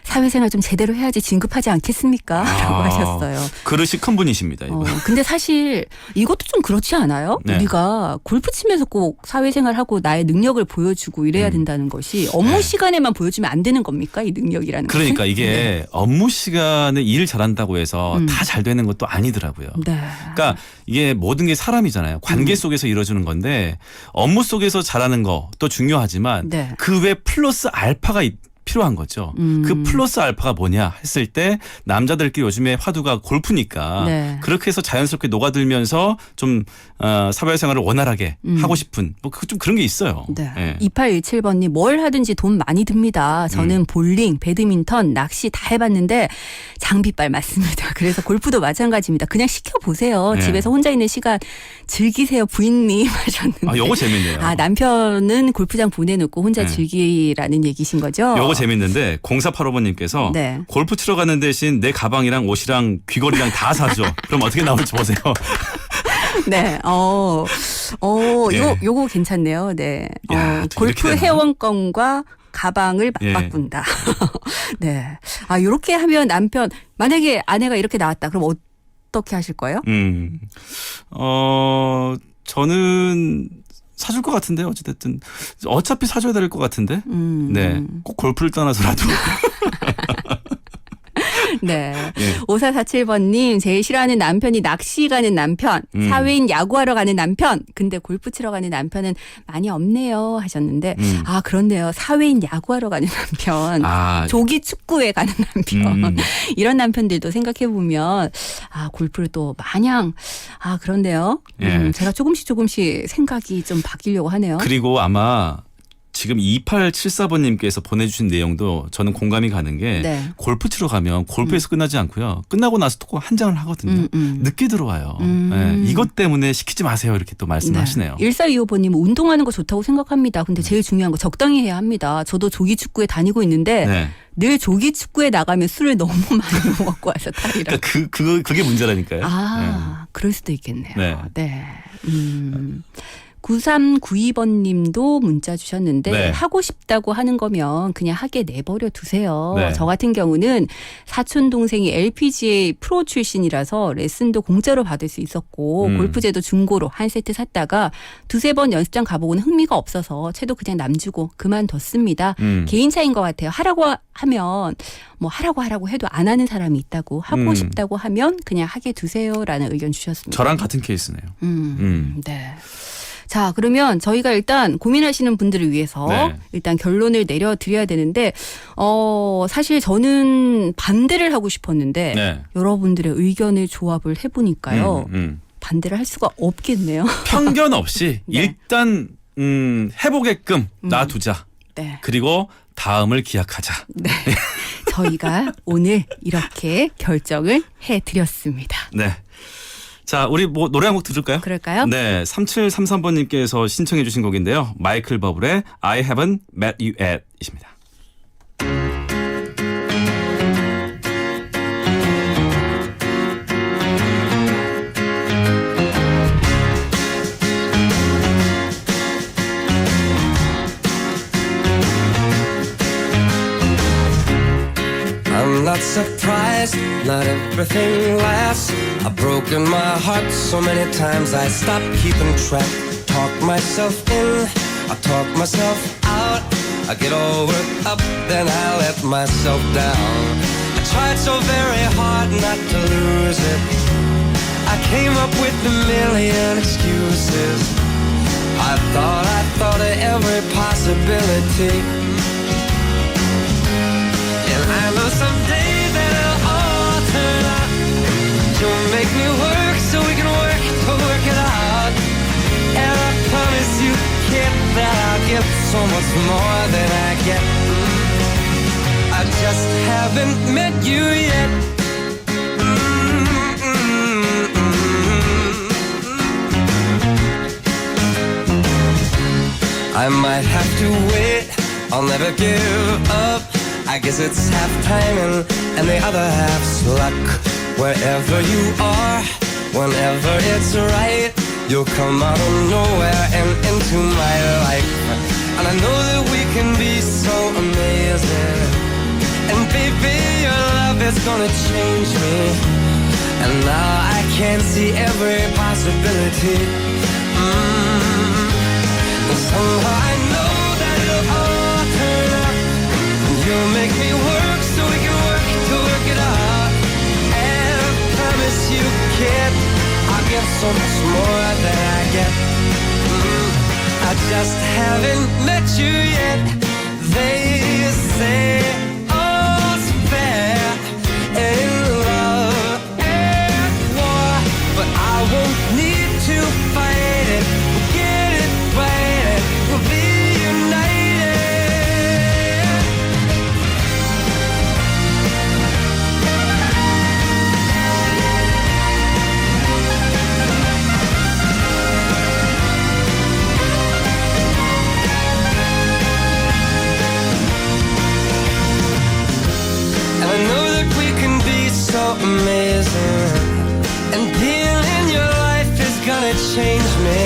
사회생활 좀 제대로 해야지 진급하지 않겠습니까? 라고 하셨어요. 그릇이 큰 분이십니다. 이거. 근데 사실 이것도 좀 그렇지 않아요? 네. 우리가 골프 치면서 꼭 사회생활하고 나의 능력을 보여주고 이래야 된다는 것이 업무 시간에만 보여주면 안 되는 겁니까? 이 능력이라는 것은? 그러니까 이게 업무 시간에 일을 잘한다고 해서 다 잘 되는 것도 아니더라고요. 네. 그러니까 이게 모든 게 사람이잖아요. 관계 속에서 이루어지는 건데 업무 속에서 잘하는 것도 중요하지만 네. 그 외 플러스 알파가 필요한 거죠. 그 플러스 알파가 뭐냐 했을 때 남자들끼리 요즘에 화두가 골프니까 네. 그렇게 해서 자연스럽게 녹아들면서 좀 사회생활을 원활하게 하고 싶은 좀 그런 게 있어요. 네. 예. 2817번님 뭘 하든지 돈 많이 듭니다. 저는 볼링, 배드민턴, 낚시 다 해봤는데 장비빨 맞습니다. 그래서 골프도 마찬가지입니다. 그냥 시켜보세요. 네. 집에서 혼자 있는 시간 즐기세요 부인님 하셨는데. 요거 재밌네요. 남편은 골프장 보내놓고 혼자 네. 즐기라는 얘기신 거죠? 요거 재밌는데 0485번님께서 네. 골프 치러 가는 대신 내 가방이랑 옷이랑 귀걸이랑 다 사줘. 그럼 어떻게 나올지 보세요. 네. 예. 요거 괜찮네요. 네. 야, 또 골프 이렇게 되나? 회원권과 가방을 예. 맞바꾼다. 네. 요렇게 하면 남편, 만약에 아내가 이렇게 나왔다. 그럼 어떻게 하실 거예요? 저는 사줄 것 같은데요. 어찌됐든 어차피 사줘야 될 것 같은데. 네, 꼭 골프를 떠나서라도. 네. 예. 5447번님, 제일 싫어하는 남편이 낚시 가는 남편, 사회인 야구하러 가는 남편, 근데 골프 치러 가는 남편은 많이 없네요 하셨는데, 그렇네요. 사회인 야구하러 가는 남편, 조기 축구에 가는 남편, 이런 남편들도 생각해보면, 골프를 또 마냥, 그런데요. 예. 제가 조금씩 생각이 좀 바뀌려고 하네요. 그리고 아마 지금 2874번님께서 보내주신 내용도 저는 공감이 가는 게 네. 골프 치러 가면 골프에서 끝나지 않고요. 끝나고 나서 또 꼭 한 장을 하거든요. 늦게 들어와요. 네, 이것 때문에 시키지 마세요. 이렇게 또 말씀하시네요. 1425번님 운동하는 거 좋다고 생각합니다. 근데 제일 중요한 거 적당히 해야 합니다. 저도 조기 축구에 다니고 있는데 네. 늘 조기 축구에 나가면 술을 너무 많이 먹고 와서 탈이라. 그러니까 그게 문제라니까요. 그럴 수도 있겠네요. 네. 네. 9392번님도 문자 주셨는데 네. 하고 싶다고 하는 거면 그냥 하게 내버려 두세요. 네. 저 같은 경우는 사촌 동생이 LPGA 프로 출신이라서 레슨도 공짜로 받을 수 있었고 골프제도 중고로 한 세트 샀다가 두세 번 연습장 가보고는 흥미가 없어서 채도 그냥 남주고 그만뒀습니다. 개인 차이인 것 같아요. 하라고 하면 뭐 하라고 해도 안 하는 사람이 있다고 하고 싶다고 하면 그냥 하게 두세요라는 의견 주셨습니다. 저랑 같은 케이스네요. 네. 자, 그러면 저희가 일단 고민하시는 분들을 위해서 네. 일단 결론을 내려드려야 되는데, 사실 저는 반대를 하고 싶었는데, 네. 여러분들의 의견을 조합을 해보니까요, 반대를 할 수가 없겠네요. 편견 없이 네. 일단 해보게끔 놔두자. 네. 그리고 다음을 기약하자. 네. 저희가 오늘 이렇게 결정을 해드렸습니다. 네. 자, 우리 뭐 노래 한 곡 들을까요? 그럴까요? 네, 3733번님께서 신청해 주신 곡인데요. 마이클 버블의 I haven't met you yet 이십니다. surprised, not everything lasts. I've broken my heart so many times I stopped keeping track. Talk myself in, I talk myself out. I get all worked up, then I let myself down. I tried so very hard not to lose it. I came up with a million excuses. I thought of every possibility. And I know someday that it'll all turn out. You'll make me work so we can work to work it out. And I promise you, kid, that I'll give so much more than I get. I just haven't met you yet. I might have to wait, I'll never give up. I guess it's half timing and the other half's luck. Wherever you are, whenever it's right, you'll come out of nowhere and into my life. And I know that we can be so amazing. And baby, your love is gonna change me. And now I can see every possibility. And somehow I know that it'll all turn out. And you'll make me work so we can work to work it out. And I promise you, kid, I'll give so much more than I get. I just haven't met you yet. They say all's fair in love and war, but I won't need to fight it. We'll get it right and we'll be united. And I know that we can be so amazing. And being in your life is gonna change me.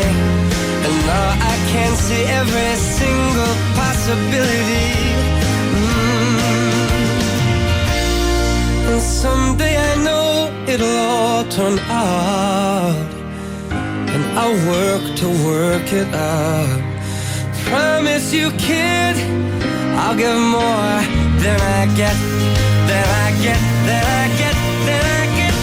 And now I can see every single possibility. And someday I know it'll all turn out. And I'll work to work it out. Promise you, kid, I'll give more than I get, than I get, than I get, than I get.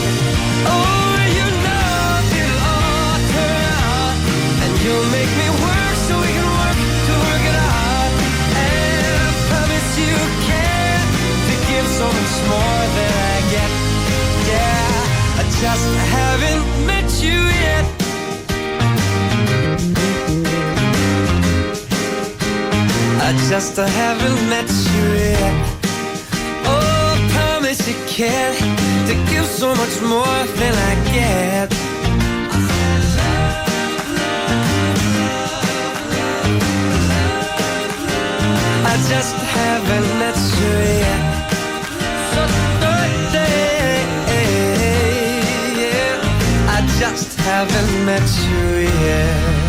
Oh, you know it'll all turn out. And you'll make me work so we can work to work it out. And I promise you can to give so much more than I get. Yeah, I just haven't met you yet. I just haven't met you yet. Oh, promise you can to give so much more than I get. I just haven't met you yet. So Thursday, I just haven't met you yet.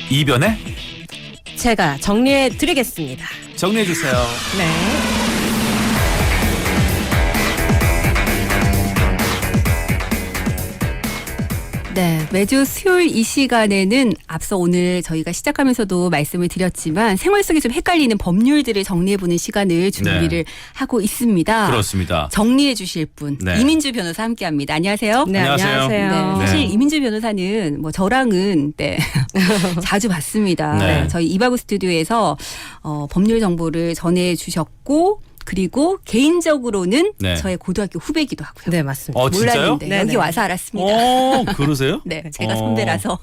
이변에 제가 정리해 드리겠습니다. 정리해 주세요. 네. 네, 매주 수요일 이 시간에는 앞서 오늘 저희가 시작하면서도 말씀을 드렸지만 생활 속에 좀 헷갈리는 법률들을 정리해보는 시간을 준비를 하고 있습니다. 그렇습니다. 정리해 주실 분 네. 이민주 변호사 함께합니다. 안녕하세요. 네, 안녕하세요. 안녕하세요. 네, 사실 네. 이민주 변호사는 뭐 저랑은 자주 봤습니다. 네. 저희 이바구 스튜디오에서 법률 정보를 전해 주셨고 그리고 개인적으로는 네. 저의 고등학교 후배이기도 하고요. 네, 맞습니다. 진짜요? 몰랐는데 네네. 여기 와서 알았습니다. 그러세요? 네, 제가 선배라서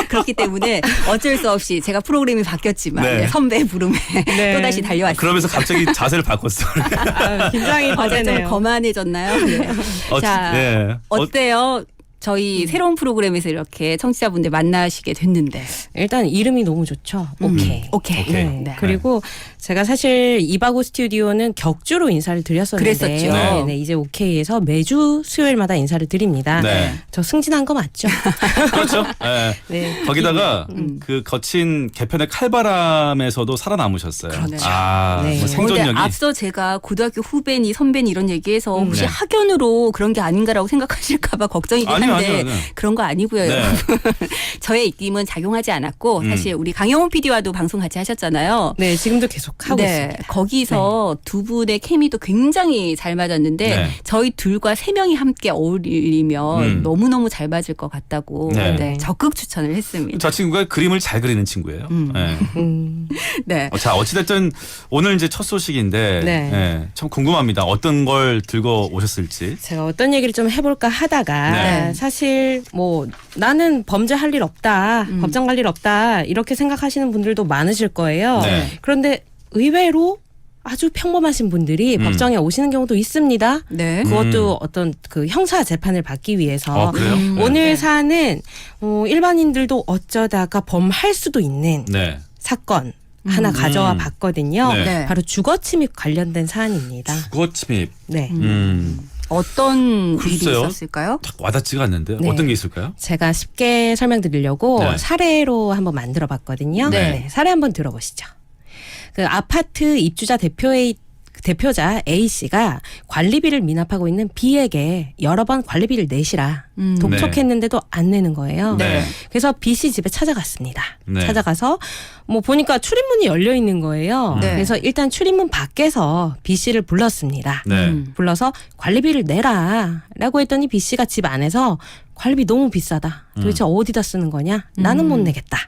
그렇기 때문에 어쩔 수 없이 제가 프로그램이 바뀌었지만 네. 네, 선배 부름에 네. 또다시 달려왔습니다. 그러면서 갑자기 자세를 바꿨어. 긴장이 어제 좀 거제네요. 거만해졌나요? 네. 자, 네. 어때요? 저희 새로운 프로그램에서 이렇게 청취자분들 만나시게 됐는데. 일단 이름이 너무 좋죠. 오케이. 오케이. 네. 그리고 제가 사실 이바고 스튜디오는 격주로 인사를 드렸었는데 그랬었죠. 네, 이제 오케이에서 매주 수요일마다 인사를 드립니다. 네. 저 승진한 거 맞죠? 그렇죠. 네. 네. 거기다가 그 거친 개편의 칼바람에서도 살아남으셨어요. 그렇죠. 아, 네. 뭐 근데 생존력이. 앞서 제가 고등학교 후배니 선배니 이런 얘기해서 혹시 네. 학연으로 그런 게 아닌가라고 생각하실까봐 걱정이긴 아니요, 한데 아니요. 그런 거 아니고요. 네. 여러분. 저의 입김은 작용하지 않았고 사실 우리 강영훈 PD와도 방송 같이 하셨잖아요. 네, 지금도 계속 하고 있습니다. 거기서 두 분의 케미도 굉장히 잘 맞았는데 네. 저희 둘과 세 명이 함께 어울리면 너무너무 잘 맞을 것 같다고 네. 네, 적극 추천을 했습니다. 저 친구가 그림을 잘 그리는 친구예요. 네. 네. 자, 어찌됐든 오늘 이제 첫 소식인데 네. 네, 참 궁금합니다. 어떤 걸 들고 오셨을지. 제가 어떤 얘기를 좀 해볼까 하다가 네. 사실 뭐 나는 범죄할 일 없다, 법정 갈 일 없다 이렇게 생각하시는 분들도 많으실 거예요. 네. 그런데 의외로 아주 평범하신 분들이 법정에 오시는 경우도 있습니다. 네. 그것도 어떤 그 형사 재판을 받기 위해서. 그래요? 오늘 네. 사안은 일반인들도 어쩌다가 범할 수도 있는 네. 사건 하나 가져와 봤거든요. 네. 네. 바로 주거 침입 관련된 사안입니다. 주거 침입. 네. 어떤 일이 글쎄요. 있었을까요? 딱 와닿지가 않는데 네. 어떤 게 있을까요? 제가 쉽게 설명드리려고 네. 사례로 한번 만들어 봤거든요. 네. 사례 한번 들어보시죠. 그 아파트 입주자 대표자 A 씨가 관리비를 미납하고 있는 B에게 여러 번 관리비를 내시라 독촉했는데도 안 내는 거예요. 네. 그래서 B 씨 집에 찾아갔습니다. 네. 찾아가서 뭐 보니까 출입문이 열려 있는 거예요. 네. 그래서 일단 출입문 밖에서 B 씨를 불렀습니다. 네. 불러서 관리비를 내라라고 했더니 B 씨가 집 안에서 관리비 너무 비싸다. 도대체 어디다 쓰는 거냐? 나는 못 내겠다.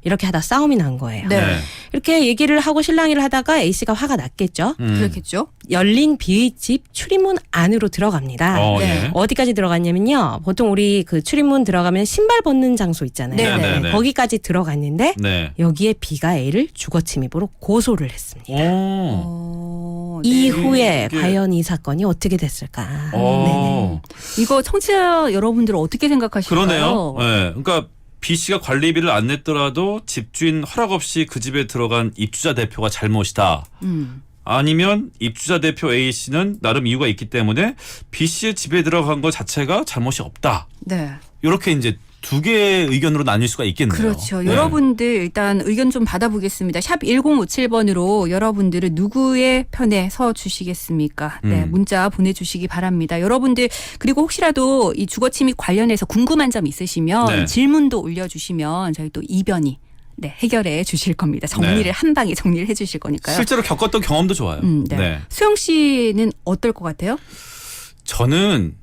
이렇게 하다 싸움이 난 거예요. 네. 네. 이렇게 얘기를 하고 실랑이를 하다가 A 씨가 화가 났겠죠. 그렇겠죠. 열린 B의 집 출입문 안으로 들어갑니다. 네. 어디까지 들어갔냐면요. 보통 우리 그 출입문 들어가면 신발 벗는 장소 있잖아요. 네, 네, 네. 거기까지 들어갔는데 네. 여기에 B가 A를 주거 침입으로 고소를 했습니다. 오. 이후에 이게- 과연 이 사건이 어떻게 됐을까? 오. 이거 청취자 여러분들은 어떻게 생각하실까요? 그러네요. 네. 그러니까 B 씨가 관리비를 안 냈더라도 집주인 허락 없이 그 집에 들어간 입주자 대표가 잘못이다. 아니면 입주자 대표 A 씨는 나름 이유가 있기 때문에 B 씨의 집에 들어간 것 자체가 잘못이 없다. 네. 이렇게 이제 두 개의 의견으로 나뉠 수가 있겠네요. 그렇죠. 네. 여러분들 일단 의견 좀 받아보겠습니다. 샵 1057번으로 여러분들은 누구의 편에 서 주시겠습니까? 네, 문자 보내주시기 바랍니다. 여러분들 그리고 혹시라도 이 주거침입 관련해서 궁금한 점 있으시면 네. 질문도 올려주시면 저희 또 이변이 네, 해결해 주실 겁니다. 정리를 네. 한 방에 정리를 해주실 거니까요. 실제로 겪었던 경험도 좋아요. 네. 네. 수영 씨는 어떨 것 같아요? 저는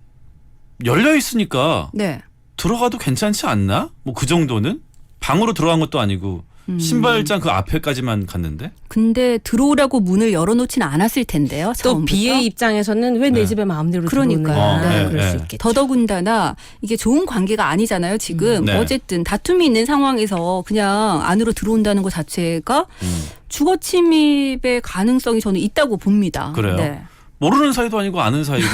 열려 있으니까 네. 들어가도 괜찮지 않나? 뭐 그 정도는? 방으로 들어간 것도 아니고 신발장 그 앞에까지만 갔는데? 근데 들어오라고 문을 열어놓지는 않았을 텐데요. 또 처음부터. B의 입장에서는 왜 내 네. 집에 마음대로 그러니까요. 들어오느냐 네. 그럴 수 네. 있겠죠. 더더군다나 이게 좋은 관계가 아니잖아요. 지금 네. 어쨌든 다툼이 있는 상황에서 그냥 안으로 들어온다는 것 자체가 주거 침입의 가능성이 저는 있다고 봅니다. 그래요? 네. 모르는 사이도 아니고 아는 사이고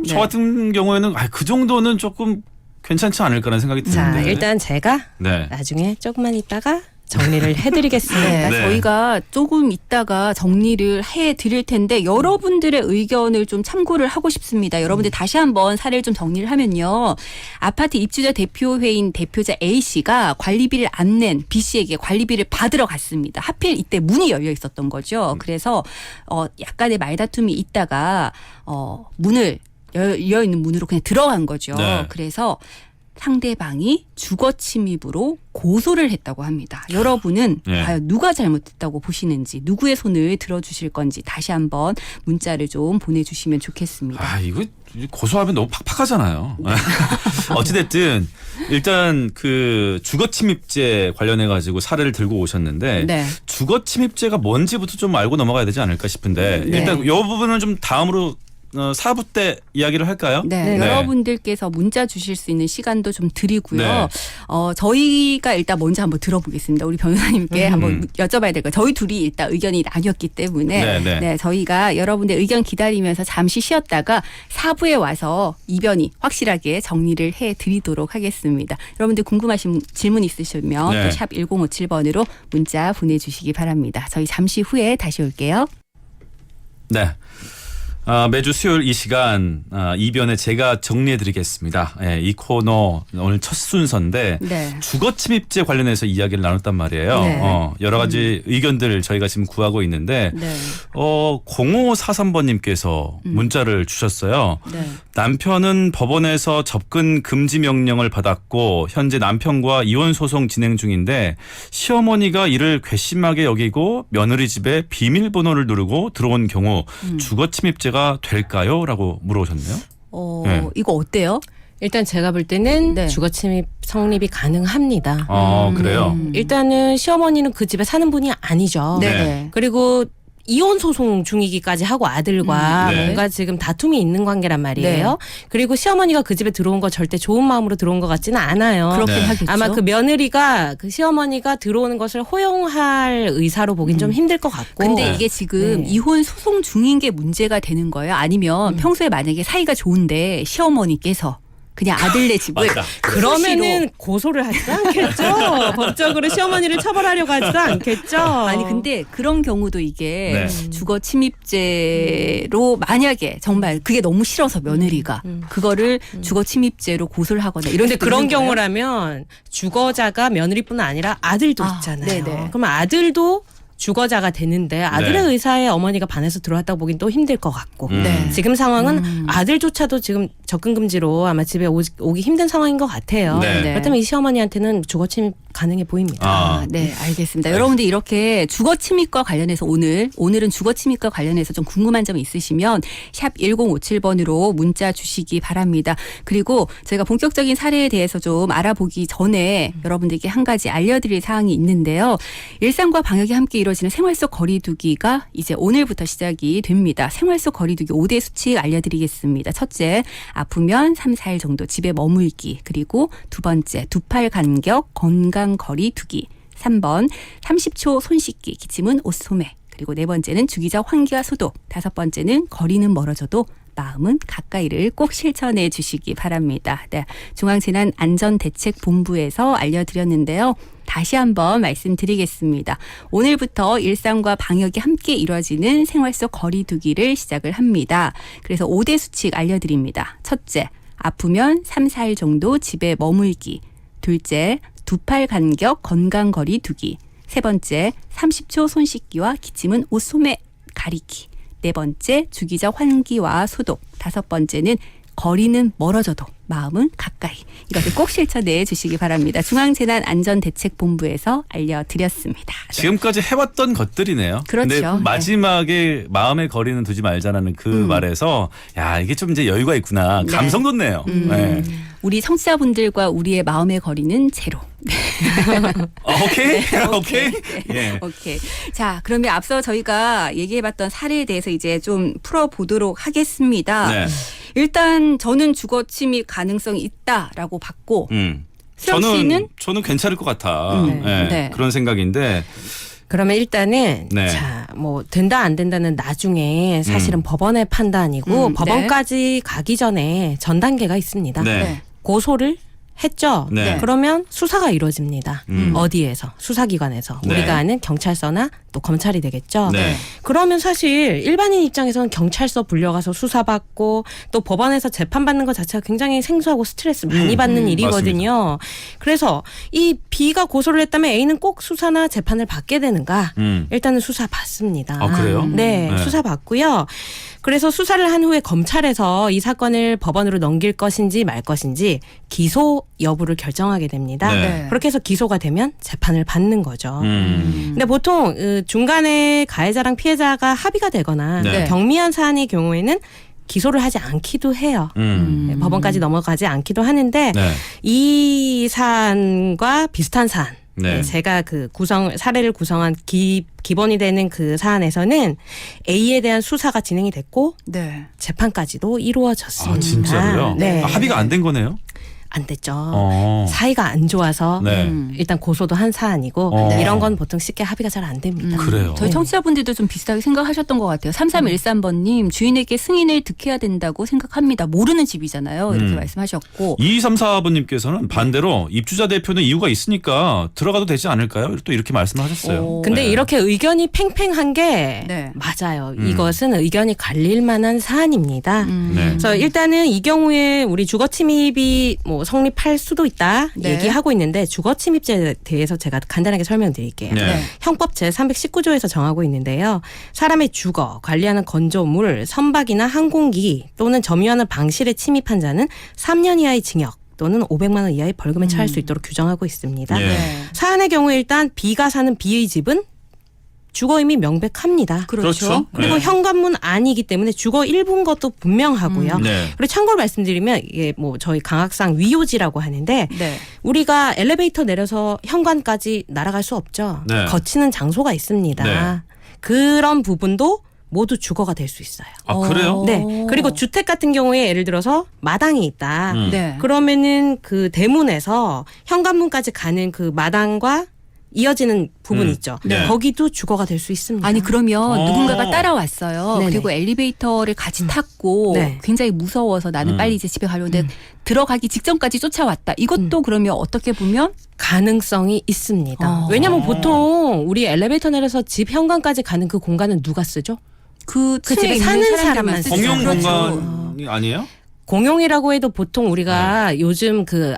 저 네. 같은 경우에는 그 정도는 조금 괜찮지 않을까라는 생각이 자, 드는데. 일단 제가 네. 나중에 조금만 있다가 정리를 해드리겠습니다. 네, 네. 저희가 조금 있다가 정리를 해드릴 텐데 여러분들의 의견을 좀 참고를 하고 싶습니다. 여러분들 다시 한번 사례를 좀 정리를 하면요. 아파트 입주자 대표회인 대표자 A 씨가 관리비를 안 낸 B 씨에게 관리비를 받으러 갔습니다. 하필 이때 문이 열려 있었던 거죠. 그래서 약간의 말다툼이 있다가 문을 열려 있는 문으로 그냥 들어간 거죠. 네. 그래서 상대방이 주거 침입으로 고소를 했다고 합니다. 여러분은 네. 과연 누가 잘못했다고 보시는지 누구의 손을 들어주실 건지 다시 한번 문자를 좀 보내주시면 좋겠습니다. 이거 고소하면 너무 팍팍하잖아요. 어찌됐든 일단 그 주거침입죄 관련해 가지고 사례를 들고 오셨는데 네. 주거침입죄가 뭔지부터 좀 알고 넘어가야 되지 않을까 싶은데 네. 일단 이 부분은 좀 다음으로 4부 때 이야기를 할까요? 네, 네. 여러분들께서 문자 주실 수 있는 시간도 좀 드리고요. 네. 저희가 일단 먼저 한번 들어보겠습니다. 우리 변호사님께 한번 여쭤봐야 될 거예요. 저희 둘이 일단 의견이 나뉘었기 때문에 네. 저희가 여러분들 의견 기다리면서 잠시 쉬었다가 4부에 와서 이변이 확실하게 정리를 해드리도록 하겠습니다. 여러분들 궁금하신 질문 있으시면 네. 또 샵 1057번으로 문자 보내주시기 바랍니다. 저희 잠시 후에 다시 올게요. 네. 매주 수요일 이 시간 이변에 제가 정리해드리겠습니다. 이 코너 오늘 첫 순서인데 네. 주거침입제 관련해서 이야기를 나눴단 말이에요. 네. 여러 가지 의견들을 저희가 지금 구하고 있는데 네. 0543번님께서 문자를 주셨어요. 네. 남편은 법원에서 접근 금지 명령을 받았고 현재 남편과 이혼 소송 진행 중인데 시어머니가 이를 괘씸하게 여기고 며느리 집에 비밀번호를 누르고 들어온 경우 주거침입죄가 될까요? 라고 물어보셨네요. 네. 이거 어때요? 일단 제가 볼 때는 네. 주거침입 성립이 가능합니다. 그래요? 일단은 시어머니는 그 집에 사는 분이 아니죠. 네. 그리고 이혼 소송 중이기까지 하고 아들과 네. 뭔가 지금 다툼이 있는 관계란 말이에요. 그리고 시어머니가 그 집에 들어온 거 절대 좋은 마음으로 들어온 것 같지는 않아요. 그렇긴 네. 하겠죠. 아마 그 며느리가 그 시어머니가 들어오는 것을 허용할 의사로 보긴 좀 힘들 것 같고. 근데 이게 지금 네. 이혼 소송 중인 게 문제가 되는 거예요? 아니면 평소에 만약에 사이가 좋은데 시어머니께서 그냥 아들네 집을 맞다. 그러면은 고소를 하지도 않겠죠. 법적으로 시어머니를 처벌하려고 하지도 않겠죠. 아니 근데 그런 경우도 이게 네. 주거 침입죄로 만약에 정말 그게 너무 싫어서 며느리가 그거를 주거 침입죄로 고소를 하거나 이런 근데 수도 그런 있는 거예요? 경우라면 주거자가 며느리뿐 아니라 아들도 있잖아요. 네네. 그럼 아들도 주거자가 되는데 아들의 네. 의사에 어머니가 반해서 들어왔다고 보긴 또 힘들 것 같고 네. 지금 상황은 아들조차도 지금 접근 금지로 아마 집에 오기 힘든 상황인 것 같아요. 네. 그렇다면 이 시어머니한테는 주거 침입 가능해 보입니다. 네, 알겠습니다. 여러분들 이렇게 주거 침입과 관련해서 오늘은 주거 침입과 관련해서 좀 궁금한 점 있으시면 샵 1057번으로 문자 주시기 바랍니다. 그리고 저희가 본격적인 사례에 대해서 좀 알아보기 전에 여러분들께 한 가지 알려드릴 사항이 있는데요. 일상과 방역이 함께 이루어지는 생활 속 거리두기가 이제 오늘부터 시작이 됩니다. 생활 속 거리두기 5대 수칙 알려드리겠습니다. 첫째, 아프면 3, 4일 정도 집에 머물기. 그리고 두 번째, 두 팔 간격 건강 거리 두기. 3번 30초 손 씻기, 기침은 옷 소매. 그리고 네 번째는 주기적 환기와 소독. 다섯 번째는 거리는 멀어져도 마음은 가까이를 꼭 실천해 주시기 바랍니다. 네, 중앙재난안전대책본부에서 알려드렸는데요. 다시 한번 말씀드리겠습니다. 오늘부터 일상과 방역이 함께 이루어지는 생활 속 거리두기를 시작을 합니다. 그래서 5대 수칙 알려드립니다. 첫째, 아프면 3, 4일 정도 집에 머물기. 둘째, 두 팔 간격 건강 거리 두기. 세 번째, 30초 손 씻기와 기침은 옷 소매 가리기. 네 번째, 주기적 환기와 소독. 다섯 번째는 거리는 멀어져도 마음은 가까이. 이것을 꼭 실천해 주시기 바랍니다. 중앙재난안전대책본부에서 알려드렸습니다. 네. 지금까지 해왔던 것들이네요. 그렇죠. 근데 네. 마지막에 마음의 거리는 두지 말자라는 그 말에서 야 이게 좀 이제 여유가 있구나. 네. 감성 돋네요. 네. 우리 청취자분들과 우리의 마음의 거리는 제로. 오케이? 네, 오케이? 예. 오케이. 자, 그러면 앞서 저희가 얘기해봤던 사례에 대해서 이제 좀 풀어보도록 하겠습니다. 네. 일단 저는 주거 침입 가능성이 있다라고 봤고 수영 씨는 저는 괜찮을 것 같아. 예, 네. 그런 생각인데 그러면 일단은 네. 자, 뭐 된다 안 된다는 나중에 사실은 법원의 판단이고 법원까지 가기 전에 전 단계가 있습니다. 네. 고소를 했죠. 네. 그러면 수사가 이루어집니다. 어디에서? 수사기관에서. 네. 우리가 아는 경찰서나 또 검찰이 되겠죠. 네. 그러면 사실 일반인 입장에서는 경찰서 불려가서 수사받고 또 법원에서 재판받는 것 자체가 굉장히 생소하고 스트레스 많이 받는 일이거든요. 그래서 이 B가 고소를 했다면 A는 꼭 수사나 재판을 받게 되는가? 일단은 수사 받습니다. 아, 그래요? 네, 네. 수사 받고요. 그래서 수사를 한 후에 검찰에서 이 사건을 법원으로 넘길 것인지 말 것인지 기소 여부를 결정하게 됩니다. 네. 그렇게 해서 기소가 되면 재판을 받는 거죠. 근데 보통 중간에 가해자랑 피해자가 합의가 되거나 네. 경미한 사안의 경우에는 기소를 하지 않기도 해요. 법원까지 넘어가지 않기도 하는데 네. 이 사안과 비슷한 사안 네. 제가 그 사례를 구성한 기본이 되는 그 사안에서는 A에 대한 수사가 진행이 됐고 네. 재판까지도 이루어졌습니다. 아, 진짜로요? 네. 아, 합의가 안 된 거네요? 안 됐죠. 어. 사이가 안 좋아서 네. 일단 고소도 한 사안이고 어. 이런 건 보통 쉽게 합의가 잘 안 됩니다. 그래요. 저희 청취자분들도 좀 비슷하게 생각하셨던 것 같아요. 3313번님 주인에게 승인을 득해야 된다고 생각합니다. 모르는 집이잖아요. 이렇게 말씀하셨고 2234번님께서는 반대로 입주자 대표는 이유가 있으니까 들어가도 되지 않을까요? 또 이렇게 말씀하셨어요. 근데 네. 이렇게 의견이 팽팽한 게 네. 맞아요. 이것은 의견이 갈릴 만한 사안입니다. 네. 그래서 일단은 이 경우에 우리 주거 침입이 뭐 성립할 수도 있다 네. 얘기하고 있는데 주거 침입죄에 대해서 제가 간단하게 설명드릴게요. 네. 형법 제 319조에서 정하고 있는데요. 사람의 주거, 관리하는 건조물, 선박이나 항공기 또는 점유하는 방실에 침입한 자는 3년 이하의 징역 또는 500만 원 이하의 벌금에 처할 수 있도록 규정하고 있습니다. 예. 사안의 경우에 일단 B가 사는 B의 집은 주거임이 명백합니다. 그렇죠. 그리고 네. 현관문 아니기 때문에 주거 일부인 것도 분명하고요. 네. 그리고 참고로 말씀드리면 이게 뭐 저희 강학상 위요지라고 하는데 네. 우리가 엘리베이터 내려서 현관까지 날아갈 수 없죠. 네. 거치는 장소가 있습니다. 네. 그런 부분도 모두 주거가 될 수 있어요. 아, 그래요? 네. 그리고 주택 같은 경우에 예를 들어서 마당이 있다. 네. 그러면은 그 대문에서 현관문까지 가는 그 마당과 이어지는 부분 있죠. 네. 거기도 주거가 될 수 있습니다. 아니 그러면 어. 누군가가 따라왔어요. 네네. 그리고 엘리베이터를 같이 탔고 네. 굉장히 무서워서 나는 빨리 이제 집에 가려는데 들어가기 직전까지 쫓아왔다. 이것도 그러면 어떻게 보면 가능성이 있습니다. 왜냐하면 보통 우리 엘리베이터 내려서 집 현관까지 가는 그 공간은 누가 쓰죠? 그 그 층에 집에 있는 사는 사람들만 사람만 쓰죠. 공용 그렇죠. 공간이 아니에요? 공용이라고 해도 보통 우리가 요즘 그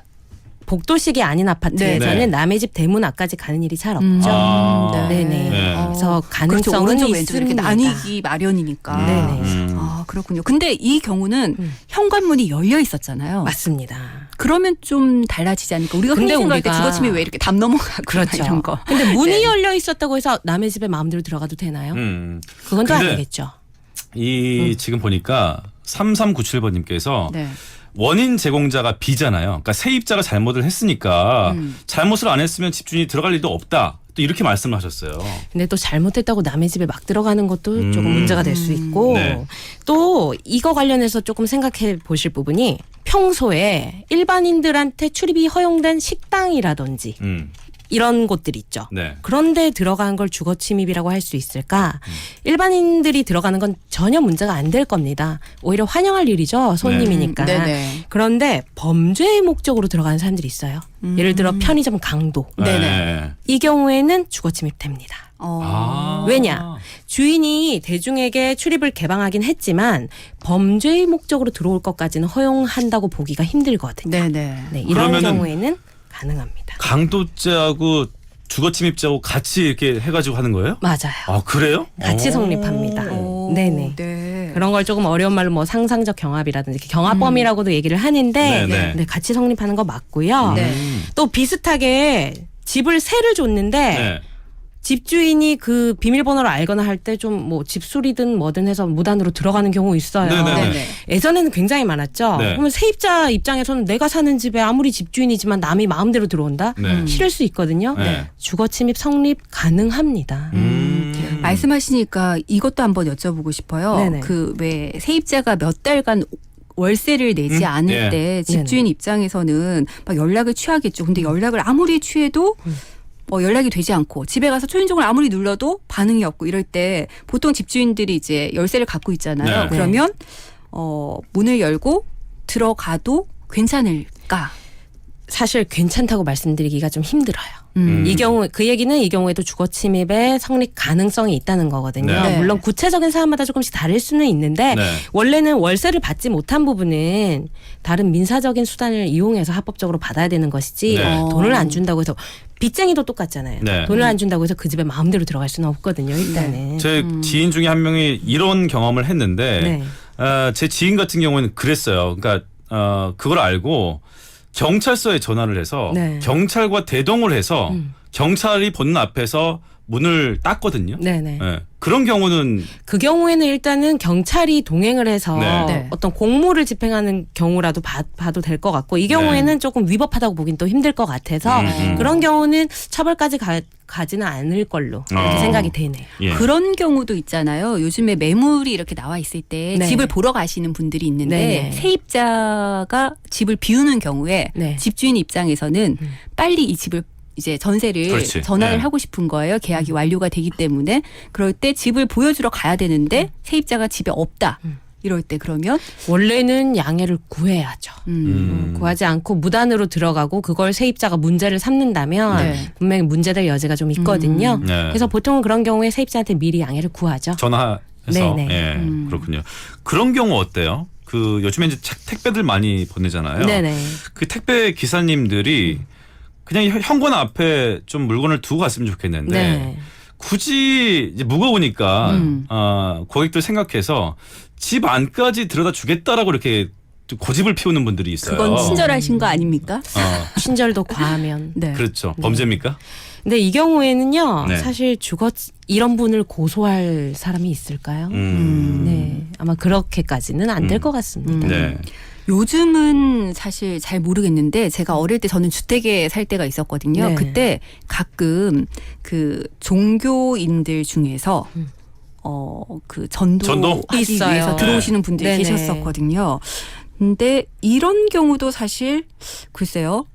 복도식이 아닌 아파트에서는 네. 남의 집 대문 앞까지 가는 일이 잘 없죠. 아. 네네. 네. 그래서 그렇죠. 가능성은 오른쪽 왼쪽 있습니다. 이렇게 나뉘기 마련이니까. 네네. 아 그렇군요. 근데 이 경우는 현관문이 열려 있었잖아요. 맞습니다. 그러면 좀 달라지지 않을까? 우리가 흔히 근데 생각할 때 우리가- 주거침입 왜 이렇게 담 넘어가고 그렇죠. 이런 거. 근데 문이 네. 열려 있었다고 해서 남의 집에 마음대로 들어가도 되나요? 그건 또 근데 아니겠죠. 지금 보니까 3397번님께서 네. 원인 제공자가 B잖아요. 그러니까 세입자가 잘못을 했으니까 잘못을 안 했으면 집주인이 들어갈 일도 없다. 또 이렇게 말씀을 하셨어요. 근데 또 잘못했다고 남의 집에 막 들어가는 것도 조금 문제가 될 수 있고 네. 또 이거 관련해서 조금 생각해 보실 부분이 평소에 일반인들한테 출입이 허용된 식당이라든지 이런 곳들 있죠. 네. 그런데 들어간 걸 주거 침입이라고 할 수 있을까? 일반인들이 들어가는 건 전혀 문제가 안 될 겁니다. 오히려 환영할 일이죠. 손님이니까. 네네. 그런데 범죄의 목적으로 들어가는 사람들이 있어요. 예를 들어 편의점 강도. 네네. 이 경우에는 주거 침입됩니다. 왜냐? 주인이 대중에게 출입을 개방하긴 했지만 범죄의 목적으로 들어올 것까지는 허용한다고 보기가 힘들거든요. 네네. 네, 이런 그러면은- 경우에는 가능합니다. 강도죄하고 주거침입죄하고 같이 이렇게 해가지고 하는 거예요? 맞아요. 아, 그래요? 같이 성립합니다. 네네. 네. 그런 걸 조금 어려운 말로 뭐 상상적 경합이라든지 이렇게 경합범이라고도 얘기를 하는데 네네. 네, 같이 성립하는 거 맞고요. 네. 또 비슷하게 집을 세를 줬는데 네. 집주인이 그 비밀번호를 알거나 할 때 좀 뭐 집수리든 뭐든 해서 무단으로 들어가는 경우 있어요. 네네네. 네네. 예전에는 굉장히 많았죠. 네. 그러면 세입자 입장에서는 내가 사는 집에 아무리 집주인이지만 남이 마음대로 들어온다? 네. 싫을 수 있거든요. 네. 주거침입 성립 가능합니다. 말씀하시니까 이것도 한번 여쭤보고 싶어요. 네네. 그 왜 세입자가 몇 달간 월세를 내지 않을 예. 때 집주인 입장에서는 막 연락을 취하겠죠. 근데 연락을 아무리 취해도 뭐 연락이 되지 않고 집에 가서 초인종을 아무리 눌러도 반응이 없고 이럴 때 보통 집주인들이 이제 열쇠를 갖고 있잖아요. 네. 그러면 문을 열고 들어가도 괜찮을까? 사실 괜찮다고 말씀드리기가 좀 힘들어요. 이 경우 그 얘기는 이 경우에도 주거 침입의 성립 가능성이 있다는 거거든요. 네. 물론 구체적인 사안마다 조금씩 다를 수는 있는데 네. 원래는 월세를 받지 못한 부분은 다른 민사적인 수단을 이용해서 합법적으로 받아야 되는 것이지 네. 돈을 안 준다고 해서 빚쟁이도 똑같잖아요. 네. 돈을 안 준다고 해서 그 집에 마음대로 들어갈 수는 없거든요. 일단은. 제 지인 중에 한 명이 이런 경험을 했는데 네. 제 지인 같은 경우는 그랬어요. 그러니까 그걸 알고 경찰서에 전화를 해서 네. 경찰과 대동을 해서 경찰이 보는 앞에서 문을 땄거든요. 네네. 예. 그런 경우는 그 경우에는 일단은 경찰이 동행을 해서 네. 어떤 공무를 집행하는 경우라도 봐도 될 것 같고 이 경우에는 조금 위법하다고 보긴 또 힘들 것 같아서 그런 경우는 처벌까지 가지는 않을 걸로 이렇게 생각이 되네요. 예. 그런 경우도 있잖아요. 요즘에 매물이 이렇게 나와 있을 때 네. 집을 보러 가시는 분들이 있는데 네네. 세입자가 집을 비우는 경우에 네. 집주인 입장에서는 빨리 이 집을 이제 전세를 그렇지. 전환을 네. 하고 싶은 거예요. 계약이 완료가 되기 때문에. 그럴 때 집을 보여주러 가야 되는데 세입자가 집에 없다. 이럴 때 그러면 원래는 양해를 구해야죠. 구하지 않고 무단으로 들어가고 그걸 세입자가 문제를 삼는다면 네. 분명히 문제될 여지가 좀 있거든요. 네. 그래서 보통은 그런 경우에 세입자한테 미리 양해를 구하죠. 전화해서 네네. 예, 그렇군요. 그런 경우 어때요? 그 요즘에 이제 택배들 많이 보내잖아요. 네네. 그 택배 기사님들이 그냥 현관 앞에 좀 물건을 두고 갔으면 좋겠는데 네. 굳이 이제 무거우니까 고객들 생각해서 집 안까지 들여다 주겠다라고 이렇게 좀 고집을 피우는 분들이 있어요. 그건 친절하신 거 아닙니까? 친절도 과하면. 네. 그렇죠. 범죄입니까? 근데 이 경우에는요. 네. 사실 이런 분을 고소할 사람이 있을까요? 네. 아마 그렇게까지는 안 될 것 같습니다. 네. 요즘은 사실 잘 모르겠는데 제가 어릴 때 저는 주택에 살 때가 있었거든요. 네. 그때 가끔 그 종교인들 중에서 그 전도? 전도하기 있어요. 위해서 들어오시는 분들이 네네. 계셨었거든요. 근데 이런 경우도 사실 글쎄요.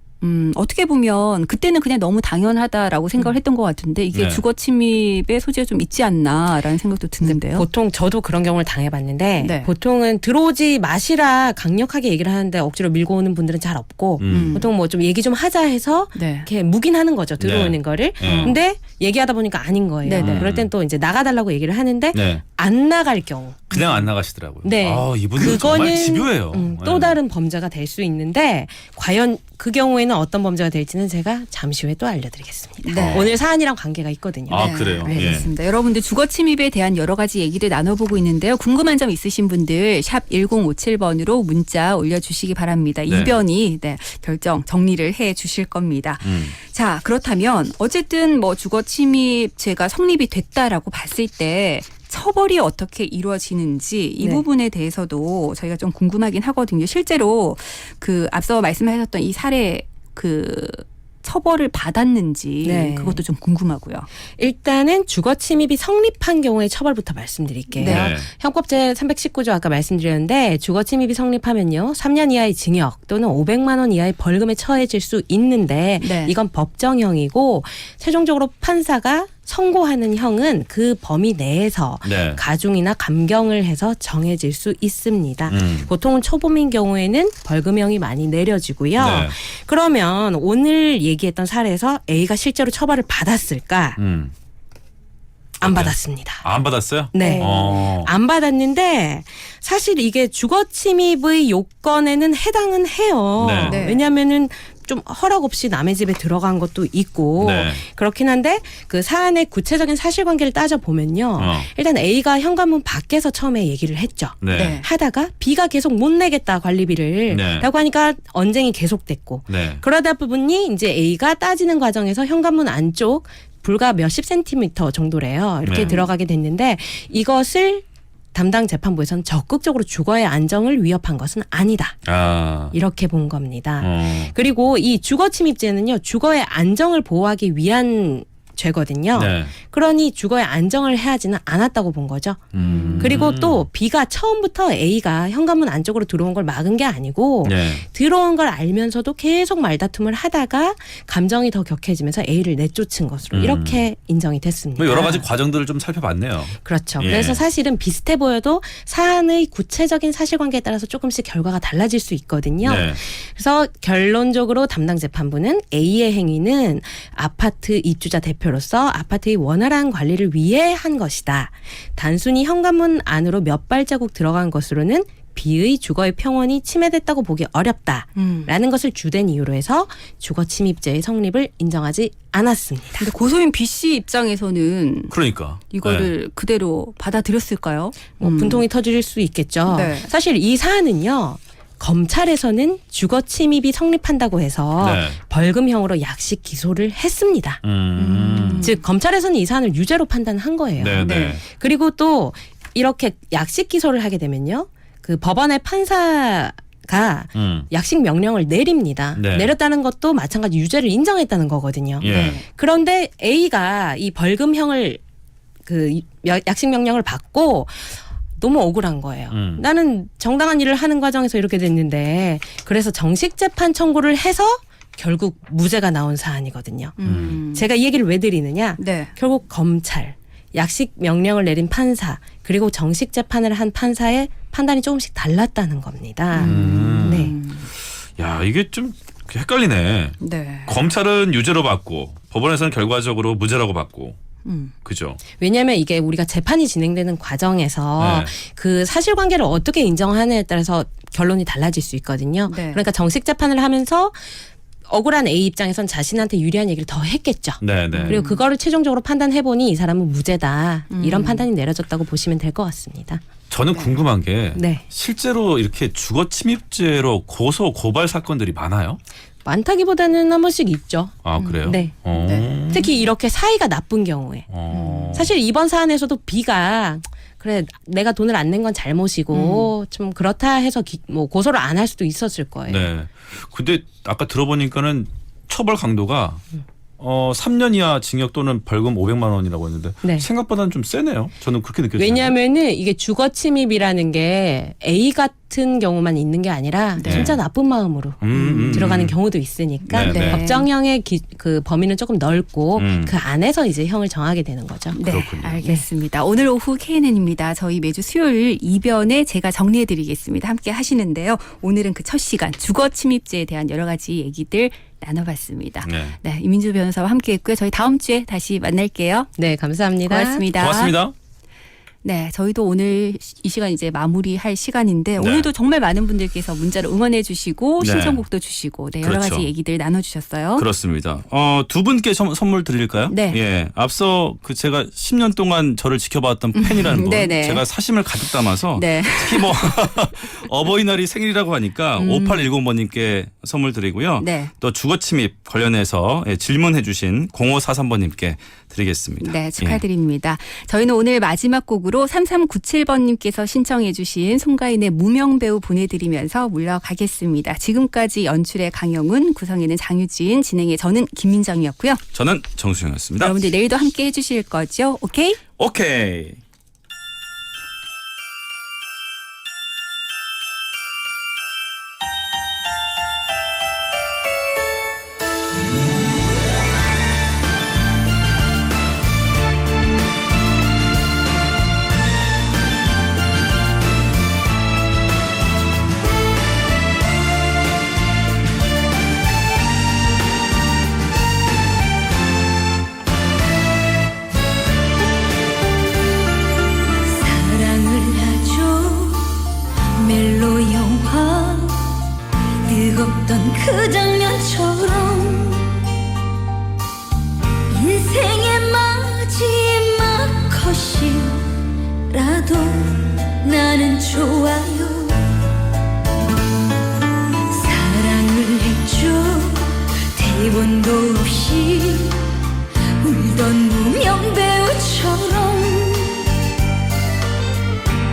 어떻게 보면 그때는 그냥 너무 당연하다라고 생각을 했던 것 같은데 이게 네. 주거 침입의 소지가 좀 있지 않나라는 생각도 드는데요. 보통 저도 그런 경우를 당해봤는데 네. 보통은 들어오지 마시라 강력하게 얘기를 하는데 억지로 밀고 오는 분들은 잘 없고 보통 뭐 좀 얘기 좀 하자 해서 네. 이렇게 묵인하는 거죠. 들어오는 네. 거를. 네. 근데 얘기하다 보니까 아닌 거예요. 네네. 그럴 땐 또 이제 나가달라고 얘기를 하는데 네. 안 나갈 경우. 그냥 안 나가시더라고요. 네. 아, 이분들 정말 집요해요. 또 네. 다른 범죄가 될 수 있는데 과연 그 경우에는 어떤 범죄가 될지는 제가 잠시 후에 또 알려드리겠습니다. 네. 오늘 사안이랑 관계가 있거든요. 아, 그래요? 네, 예. 알겠습니다. 여러분들 주거 침입에 대한 여러 가지 얘기를 나눠보고 있는데요. 궁금한 점 있으신 분들 샵 1057번으로 문자 올려주시기 바랍니다. 네. 이변이 결정 정리를 해 주실 겁니다. 자, 그렇다면 어쨌든 뭐 주거 침입죄가 성립이 됐다라고 봤을 때 처벌이 어떻게 이루어지는지 이 네. 부분에 대해서도 저희가 좀 궁금하긴 하거든요. 실제로 그 앞서 말씀하셨던 이 사례 그 처벌을 받았는지 네. 그것도 좀 궁금하고요. 일단은 주거 침입이 성립한 경우의 처벌부터 말씀드릴게요. 네. 형법 제 319조 아까 말씀드렸는데 주거 침입이 성립하면요. 3년 이하의 징역 또는 500만 원 이하의 벌금에 처해질 수 있는데 네. 이건 법정형이고 최종적으로 판사가 선고하는 형은 그 범위 내에서 네. 가중이나 감경을 해서 정해질 수 있습니다. 보통은 초범인 경우에는 벌금형이 많이 내려지고요. 네. 그러면 오늘 얘기했던 사례에서 A가 실제로 처벌을 받았을까? 안 받았습니다. 안 받았어요? 네. 안 받았는데 사실 이게 주거 침입의 요건에는 해당은 해요. 네. 네. 왜냐하면은 좀 허락 없이 남의 집에 들어간 것도 있고 네. 그렇긴 한데 그 사안의 구체적인 사실관계를 따져보면요. 일단 A가 현관문 밖에서 처음에 얘기를 했죠. 네. 네. 하다가 B가 계속 못 내겠다 관리비를 네. 라고 하니까 언쟁이 계속됐고 네. 그러다 부분이 이제 A가 따지는 과정에서 현관문 안쪽 불과 몇십 센티미터 정도래요. 이렇게 네. 들어가게 됐는데 이것을 담당 재판부에서는 적극적으로 주거의 안정을 위협한 것은 아니다. 이렇게 본 겁니다. 그리고 이 주거 침입죄는요. 주거의 안정을 보호하기 위한 죄거든요. 네. 그러니 주거의 안정을 해하지는 않았다고 본 거죠. 그리고 또 B가 처음부터 A가 현관문 안쪽으로 들어온 걸 막은 게 아니고 네. 들어온 걸 알면서도 계속 말다툼을 하다가 감정이 더 격해지면서 A를 내쫓은 것으로 이렇게 인정이 됐습니다. 뭐 여러 가지 과정들을 좀 살펴봤네요. 그렇죠. 예. 그래서 사실은 비슷해 보여도 사안의 구체적인 사실관계에 따라서 조금씩 결과가 달라질 수 있거든요. 네. 그래서 결론적으로 담당 재판부는 A의 행위는 아파트 입주자 대표로서 아파트의 원활한 관리를 위해 한 것이다. 단순히 현관문 안으로 몇 발자국 들어간 것으로는 B의 주거의 평온이 침해됐다고 보기 어렵다라는 것을 주된 이유로 해서 주거 침입죄의 성립을 인정하지 않았습니다. 근데 고소인 B 씨 입장에서는 그러니까 이거를 그대로 받아들였을까요? 뭐 분통이 터질 수 있겠죠. 네. 사실 이 사안은요. 검찰에서는 주거 침입이 성립한다고 해서 네. 벌금형으로 약식 기소를 했습니다. 즉 검찰에서는 이 사안을 유죄로 판단한 거예요. 네, 네. 그리고 또 이렇게 약식 기소를 하게 되면요. 그 법원의 판사가 약식 명령을 내립니다. 네. 내렸다는 것도 마찬가지 유죄를 인정했다는 거거든요. 예. 그런데 A가 이 벌금형을 그 약식 명령을 받고 너무 억울한 거예요. 나는 정당한 일을 하는 과정에서 이렇게 됐는데 그래서 정식 재판 청구를 해서 결국 무죄가 나온 사안이거든요. 제가 이 얘기를 왜 드리느냐? 네. 결국 검찰, 약식 명령을 내린 판사, 그리고 정식 재판을 한 판사의 판단이 조금씩 달랐다는 겁니다. 네. 야, 이게 좀 헷갈리네. 네. 검찰은 유죄로 받고 법원에서는 결과적으로 무죄라고 받고. 그죠? 왜냐하면 이게 우리가 재판이 진행되는 과정에서 네. 그 사실관계를 어떻게 인정하느냐에 따라서 결론이 달라질 수 있거든요. 네. 그러니까 정식 재판을 하면서 억울한 A 입장에선 자신한테 유리한 얘기를 더 했겠죠. 네, 네. 그리고 그거를 최종적으로 판단해보니 이 사람은 무죄다. 이런 판단이 내려졌다고 보시면 될 것 같습니다. 저는 궁금한 게 네. 실제로 이렇게 주거 침입죄로 고소 고발 사건들이 많아요? 많다기보다는 한 번씩 있죠. 아, 그래요? 네. 어. 특히 이렇게 사이가 나쁜 경우에. 사실 이번 사안에서도 B가 그래 내가 돈을 안 낸 건 잘못이고 좀 그렇다 해서 뭐 고소를 안 할 수도 있었을 거예요. 네. 근데 아까 들어보니까는 처벌 강도가 3년 이하 징역 또는 벌금 500만 원이라고 했는데 네. 생각보다는 좀 세네요. 저는 그렇게 느껴져요. 왜냐하면은 이게 주거 침입이라는 게 A 같은 경우만 있는 게 아니라 네. 진짜 나쁜 마음으로 들어가는 경우도 있으니까 네, 네. 법정형의 그 범위는 조금 넓고 음. 그 안에서 이제 형을 정하게 되는 거죠. 네, 그렇군요. 알겠습니다. 오늘 오후 KNN입니다. 저희 매주 수요일 이변에 제가 정리해드리겠습니다. 함께 하시는데요. 오늘은 그 첫 시간 주거 침입죄에 대한 여러 가지 얘기들 나눠봤습니다. 네. 네, 이민주 변호사와 함께했고요. 저희 다음 주에 다시 만날게요. 네, 감사합니다. 고맙습니다. 고맙습니다. 네, 저희도 오늘 이 시간 이제 마무리할 시간인데 네. 오늘도 정말 많은 분들께서 문자로 응원해 주시고 네. 신청곡도 주시고 네, 여러 그렇죠. 가지 얘기들 나눠주셨어요. 그렇습니다. 두 분께 선물 드릴까요? 네. 예. 앞서 그 제가 10년 동안 저를 지켜봤던 팬이라는 분, 네네. 제가 사심을 가득 담아서 네. 특히 뭐 어버이날이 생일이라고 하니까 5810번님께 선물 드리고요. 네. 또 주거침입 관련해서 질문해주신 0543번님께 드리겠습니다. 네, 축하드립니다. 저희는 오늘 마지막 곡으로 3397번님께서 신청해 주신 송가인의 무명배우 보내드리면서 물러가겠습니다. 지금까지 연출의 강영훈, 구성에는 장유진, 진행의 저는 김민정이었고요. 저는 정수영이었습니다. 여러분들 내일도 함께 해주실 거죠? 오케이? 오케이. 사랑을 하죠 멜로 영화 뜨겁던 그 장면처럼 인생의 마지막 컷이라도 나는 좋아요 사랑을 했죠 대본도 없이 울던 무명배우처럼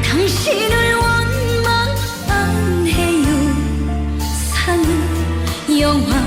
당신을 원망 안 해요 사랑은 영화